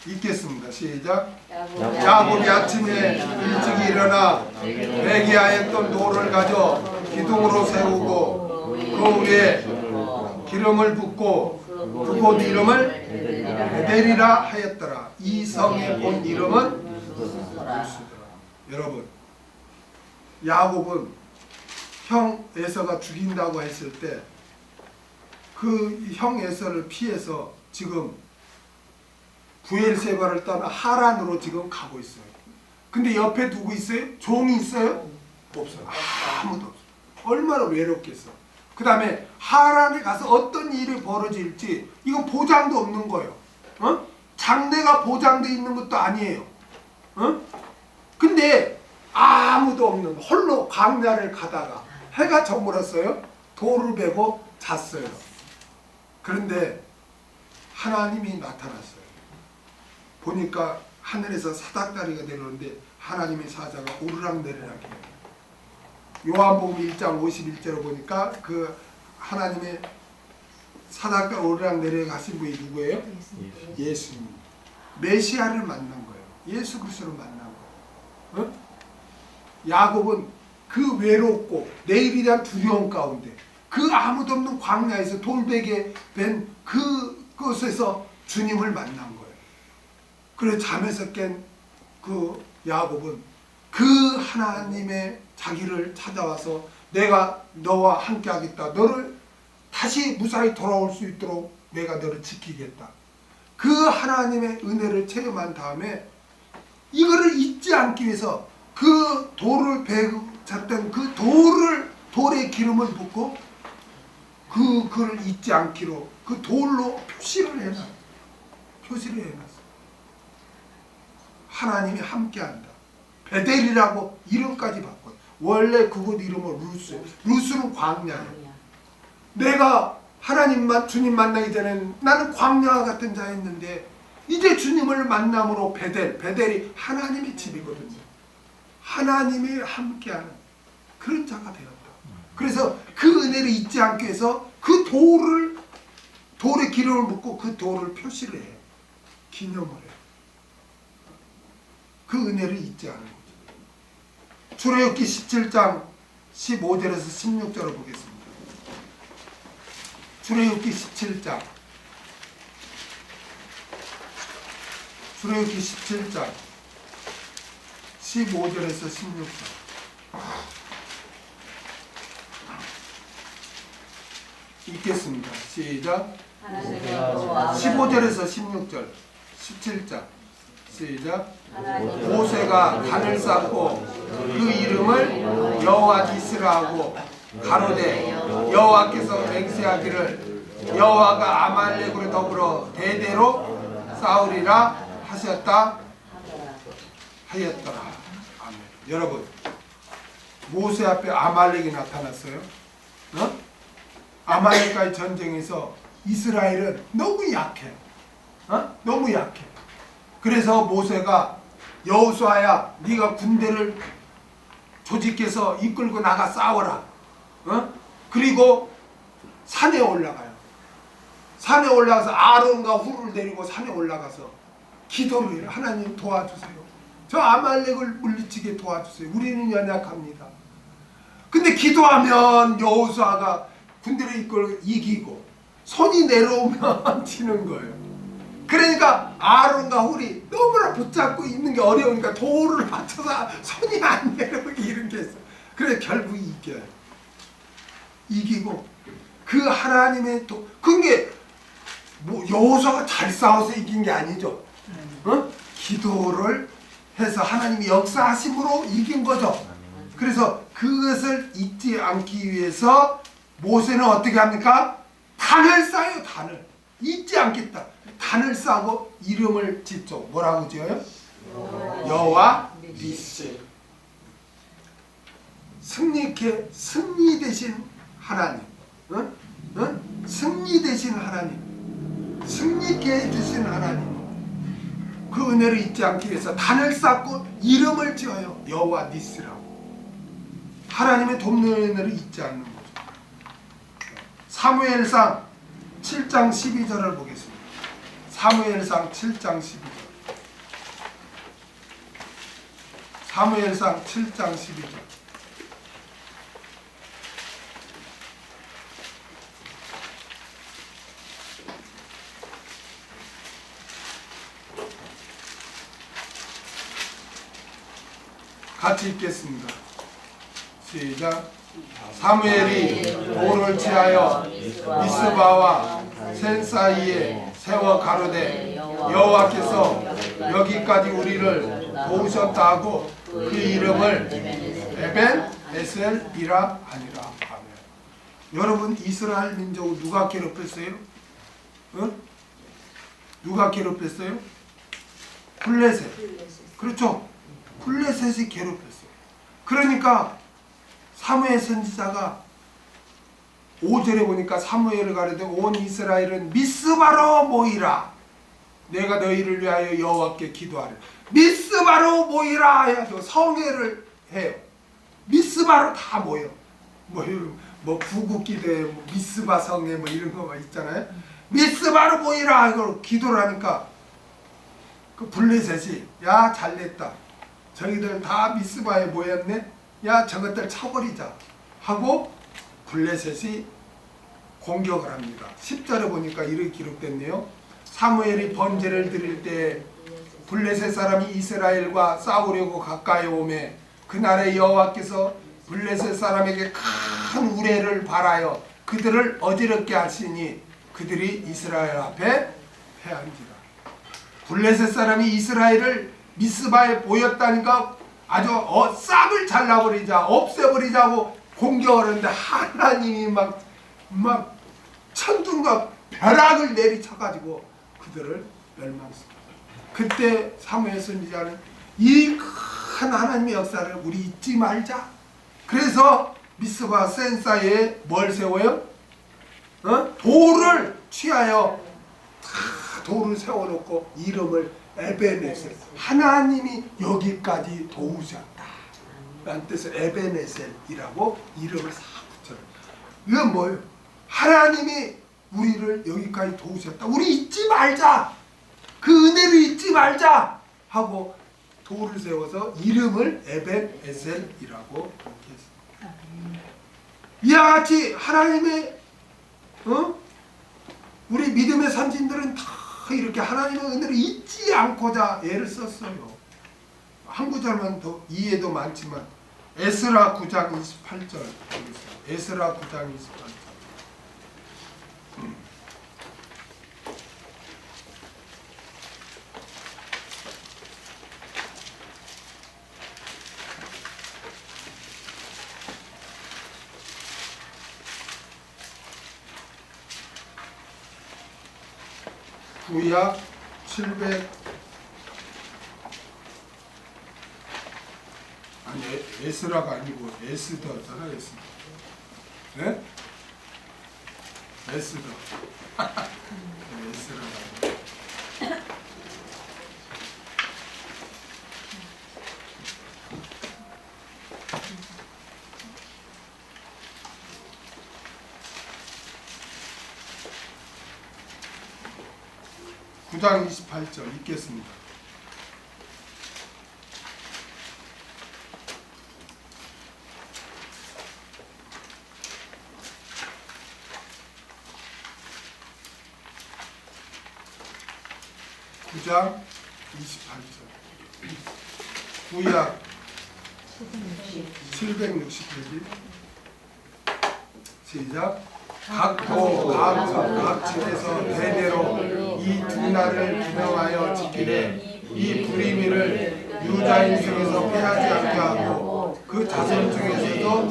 읽겠습니다. 시작. 야곱이 아침에 일찍 일어나 배기하였던 돌을 가져 기둥으로 세우고 그 위에 기름을 붓고 그곳 이름을 베델이라 하였더라. 이 성의 본 이름은 루스더라. 여러분, 야곱은 형 에서가 죽인다고 했을 때 그 형 에서를 피해서 지금 부엘세바를 떠나 하란으로 지금 가고 있어요. 근데 옆에 누구 있어요? 종이 있어요? 없어요. 아무도 없어요. 얼마나 외롭겠어. 그 다음에 하란에 가서 어떤 일이 벌어질지 이건 보장도 없는 거예요. 장래가 보장돼 있는 것도 아니에요. 근데 아무도 없는 홀로 광야를 가다가 해가 저물었어요. 돌을 베고 잤어요. 그런데 하나님이 나타났어요. 보니까 하늘에서 사닥다리가 내려오는데 하나님의 사자가 오르락내리락 해요. 요한복음 1장 51절을 보니까 그 하나님의 사닥다리 오르락내리락 하신 분이 누구예요? 예수님. 메시아를 만난 거예요. 예수 그리스도를 만난 거예요. 야곱은 그 외롭고 내일에 대한 두려움 가운데 그 아무도 없는 광야에서 돌베개 벤 그곳에서 주님을 만난 거예요. 그래 잠에서 깬 그 야곱은 그 하나님의 자기를 찾아와서 내가 너와 함께 하겠다. 너를 다시 무사히 돌아올 수 있도록 내가 너를 지키겠다. 그 하나님의 은혜를 체험한 다음에 이거를 잊지 않기 위해서 그 돌을 잤던 그 돌에 기름을 붓고 그를 잊지 않기로 그 돌로 표시를 해놨어. 하나님이 함께한다. 베델이라고 이름까지 바꿔요. 원래 그곳 이름은 루스는 광야예요. 내가 하나님만 주님 만나기 전에 나는 광야와 같은 자였는데 이제 주님을 만남으로 베델이 하나님의 집이거든요. 하나님이 함께하는 그런 자가 되었다. 그래서 그 은혜를 잊지 않기 위해서 그 돌에 기름을 붓고 그 돌을 표시를 해요. 기념을 해요. 그 은혜를 잊지 않은 거죠. 출애굽기 17장 15절에서 16절을 보겠습니다. 출애굽기 17장 15절에서 16절. 읽겠습니다. 시작. 15절에서 16절 17장 시작. 모세가 단을 쌓고 그 이름을 여호와 니스라 하고 가로되 여호와께서 맹세하기를 여호와가 아말렉으로 더불어 대대로 싸우리라 하셨다 하였더라. 아멘. 여러분, 모세 앞에 아말렉이 나타났어요. 아말렉과의 전쟁에서 이스라엘은 너무 약해. 너무 약해. 그래서 모세가 여호수아야, 네가 군대를 조직해서 이끌고 나가 싸워라. 그리고 산에 올라가요. 산에 올라가서 아론과 훌을 데리고 산에 올라가서 기도를 해요. 하나님 도와주세요. 저 아말렉을 물리치게 도와주세요. 우리는 연약합니다. 근데 기도하면 여호수아가 군대를 이끌고 이기고 손이 내려오면 지는 거예요. 그러니까 아론과 훌이 너무나 붙잡고 있는 게 어려우니까 돌을 맞춰서 손이 안 내려오게 이런 게 있어요. 그래 결국 이겨요. 이기고 그 하나님의 또 그게 뭐 여호수아가 잘 싸워서 이긴 게 아니죠. 기도를 해서 하나님이 역사하심으로 이긴 거죠. 그래서 그것을 잊지 않기 위해서 모세는 어떻게 합니까? 단을 쌓아요. 단을 잊지 않겠다. 단을 쌓고 이름을 짓죠. 뭐라고 지어요? 여호와 니시. 승리케 승리 되신 하나님, 승리 되신 하나님, 승리케 해주신 하나님. 그 은혜를 잊지 않기 위해서 단을 쌓고 이름을 지어요. 여호와 니시라고. 하나님의 돕는 은혜를 잊지 않는 거죠. 사무엘상 7장 12절을 보겠습니다. 사무엘상 7장 12절. 사무엘상 7장 12절. 같이 읽겠습니다. 시작. 사무엘이 돌을 취하여 미스바와 센 사이에 세워 가로되 여호와께서 여기까지 우리를 도우셨다 하고 그 이름을 에벤 에셀이라 하니라. 아멘. 여러분 이스라엘 민족을 누가 괴롭혔어요? 누가 괴롭혔어요? 블레셋. 그렇죠. 블레셋이 괴롭혔어요. 그러니까 사무엘 선지자가 5절에 보니까 사무엘을 가르되 온 이스라엘은 미스바로 모이라. 내가 너희를 위하여 여호와께 기도하리. 미스바로 모이라 해야죠. 성회를 해요. 미스바로 다 모여. 뭐 구국기도에 뭐 미스바 성회 뭐 이런 거 있잖아요. 미스바로 모이라 이걸 기도를 하니까 그 블레셋이 야 잘냈다. 저희들 다 미스바에 모였네. 야 저것들 쳐버리자 하고 블레셋이 공격을 합니다. 10절에 보니까 이렇게 기록됐네요. 사무엘이 번제를 드릴 때 블레셋 사람이 이스라엘과 싸우려고 가까이 오매 그날에 여호와께서 블레셋 사람에게 큰 우레를 발하여 그들을 어지럽게 하시니 그들이 이스라엘 앞에 패한지라. 블레셋 사람이 이스라엘을 미스바에 보였다니까 아주 싹을 잘라버리자 없애버리자고 공격을 하는데 하나님이 막 천둥과 벼락을 내리쳐가지고 그들을 멸망시켰다. 그때 사무엘 선지자는 이 큰 하나님의 역사를 우리 잊지 말자. 그래서 미스바 센사에 뭘 세워요? 돌을 취하여 돌을 세워놓고 이름을 에베네셀, 하나님이 여기까지 도우셨다 라는 뜻을 에베네셀이라고 이름을 싹 붙여요. 이건 뭐예요? 하나님이 우리를 여기까지 도우셨다. 우리 잊지 말자. 그 은혜를 잊지 말자 하고 돌을 세워서 이름을 에벤에셀이라고 했습니다. 이와 같이 하나님의 우리 믿음의 선진들은 다 이렇게 하나님의 은혜를 잊지 않고자 애를 썼어요. 한 구절만 더 이해도 많지만 에스라 9장 28절 보겠습니다. 에스라 9장 28절. 구약 700 아니 에스라가 아니고 에스더잖아. 에스더. 네? 에스더. 에스라가. 구장 28절 읽겠습니다. 구장 28절. 구약 760페이지. 시작. 각도 각 집에서 대대로 이 두 날을 기념하여 지키되 이 불임이를 유다인 중에서 패하지 않게 하고 그 자손 중에서도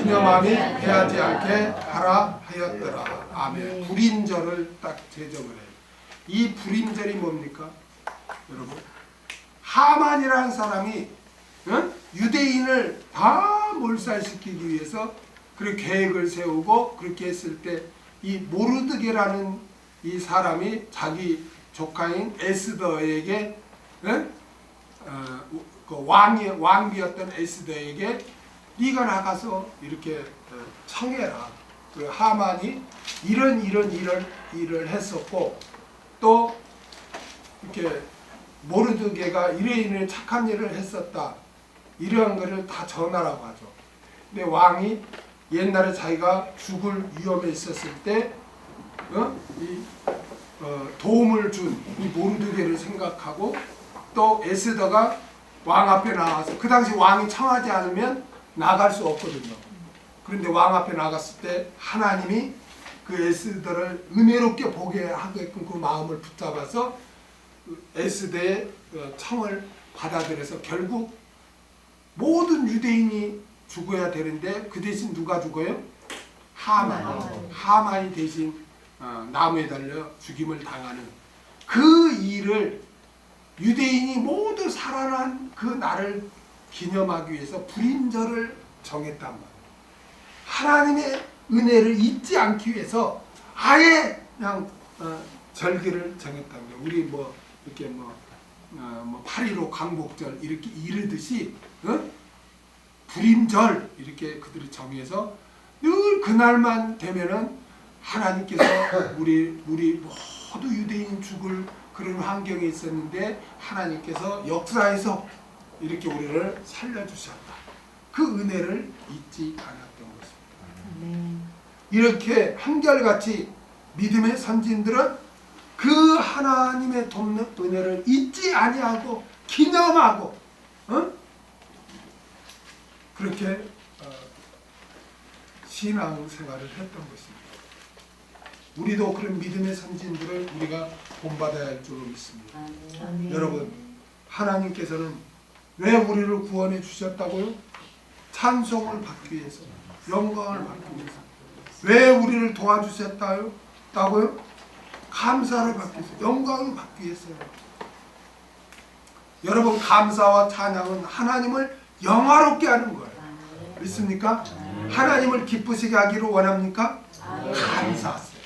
기념함이 패하지 않게 하라 하였더라. 아멘. 불임절을 딱 제정을 해요. 이 불임절이 뭡니까? 여러분, 하만이라는 사람이 유대인을 다 몰살시키기 위해서 그렇게 계획을 세우고 그렇게 했을 때 이 모르드게라는 이 사람이 자기 조카인 에스더에게 그 왕비였던 에스더에게 네가 나가서 이렇게 청해라. 그 하만이 이런 일을 했었고 또 이렇게 모르드게가 이래 착한 일을 했었다. 이러한 것을 다 전하라고 하죠. 근데 왕이 옛날에 자기가 죽을 위험에 있었을 때 도움을 준 이 모르드게를 생각하고 또 에스더가 왕 앞에 나와서 그 당시 왕이 청하지 않으면 나갈 수 없거든요. 그런데 왕 앞에 나갔을 때 하나님이 그 에스더를 은혜롭게 보게 하게끔 그 마음을 붙잡아서 에스더의 청을 받아들여서 결국 모든 유대인이 죽어야 되는데 그 대신 누가 죽어요? 하만이 대신 나무에 달려 죽임을 당하는 그 일을 유대인이 모두 살아난 그 날을 기념하기 위해서 불임절을 정했단 말이에요. 하나님의 은혜를 잊지 않기 위해서 아예 그냥 절기를 정했다는 거예요. 우리 뭐 이렇게 뭐 8.15 광복절 이렇게 이르듯이 불임절 이렇게 그들이 정해서 늘 그날만 되면은 하나님께서 우리 모두 유대인 죽을 그런 환경에 있었는데 하나님께서 역사에서 이렇게 우리를 살려주셨다. 그 은혜를 잊지 않았던 것입니다. 이렇게 한결같이 믿음의 선진들은 그 하나님의 돕는 은혜를 잊지 아니하고 기념하고 그렇게 신앙생활을 했던 것입니다. 우리도 그런 믿음의 선진들을 우리가 본받아야 할 줄로 믿습니다. 여러분, 하나님께서는 왜 우리를 구원해 주셨다고요? 찬송을 받기 위해서, 영광을 받기 위해서. 왜 우리를 도와주셨다고요? 감사를 받기 위해서, 영광을 받기 위해서요. 여러분, 감사와 찬양은 하나님을 영화롭게 하는 거예요. 믿습니까? 하나님을 기쁘시게 하기를 원합니까? 감사하세요.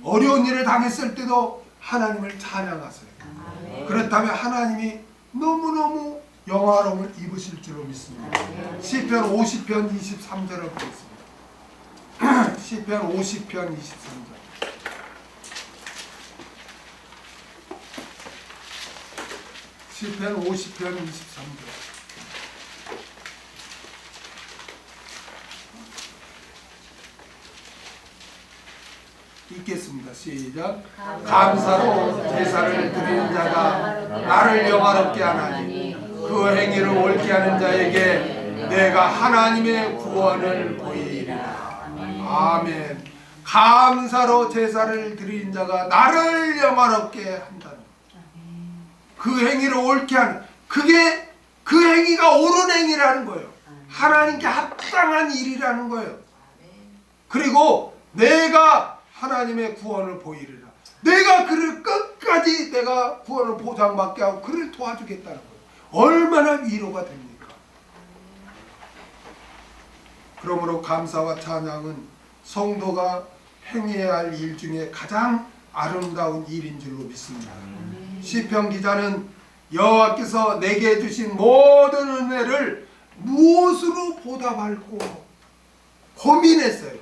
어려운 일을 당했을 때도 하나님을 찬양하세요. 그렇다면 하나님이 너무너무 영화로움을 입으실 줄로 믿습니다. 시편 50편 23절을 보겠습니다. 시편 50편 23절. 시편 50편 23절. 읽겠습니다. 시작. 감사로 제사를 드리는 자가 나를 영화롭게 하나니 그 행위를 옳게 하는 자에게 내가 하나님의 구원을 보이리라. 아멘. 감사로 제사를 드리는 자가 나를 영화롭게 한다는 그 행위를 옳게 하는 그게 그 행위가 옳은 행위라는 거예요. 하나님께 합당한 일이라는 거예요. 그리고 내가 하나님의 구원을 보이리라. 내가 그를 끝까지 내가 구원을 보장받게 하고 그를 도와주겠다는 거예요. 얼마나 위로가 됩니까? 그러므로 감사와 찬양은 성도가 행해야 할 일 중에 가장 아름다운 일인 줄로 믿습니다. 시편 기자는 여호와께서 내게 주신 모든 은혜를 무엇으로 보답할고 고민했어요.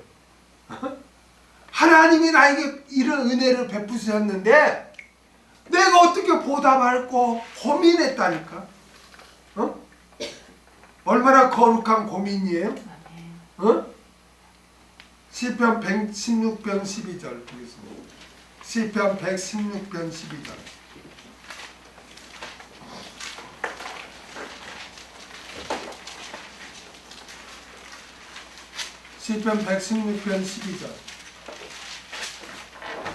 하나님이 나에게 이런 은혜를 베푸셨는데 내가 어떻게 보답할고 고민했다니까. 얼마나 거룩한 고민이에요? 시편 116편 12절 보겠습니다. 시편 116편 12절. 시편 116편 12절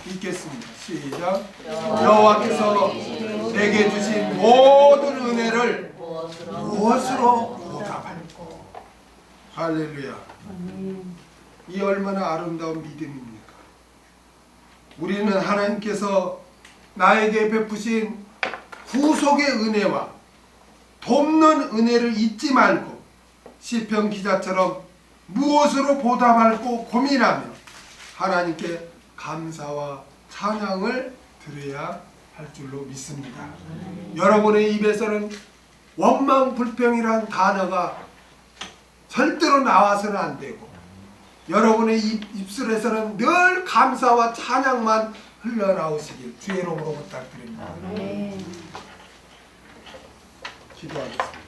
읽겠습니다. 시작. 여호와께서 내게 주신 모든 은혜를 무엇으로 보답할꼬. 할렐루야. 이 얼마나 아름다운 믿음입니까? 우리는 하나님께서 나에게 베푸신 구속의 은혜와 돕는 은혜를 잊지 말고 시편 기자처럼 무엇으로 보답할꼬 고민하며 하나님께 감사와 찬양을 드려야 할 줄로 믿습니다. 여러분의 입에서는 원망 불평이란 단어가 절대로 나와서는 안 되고 여러분의 입술에서는 늘 감사와 찬양만 흘러나오시길 주의 이름으로 부탁드립니다. 기도하겠습니다.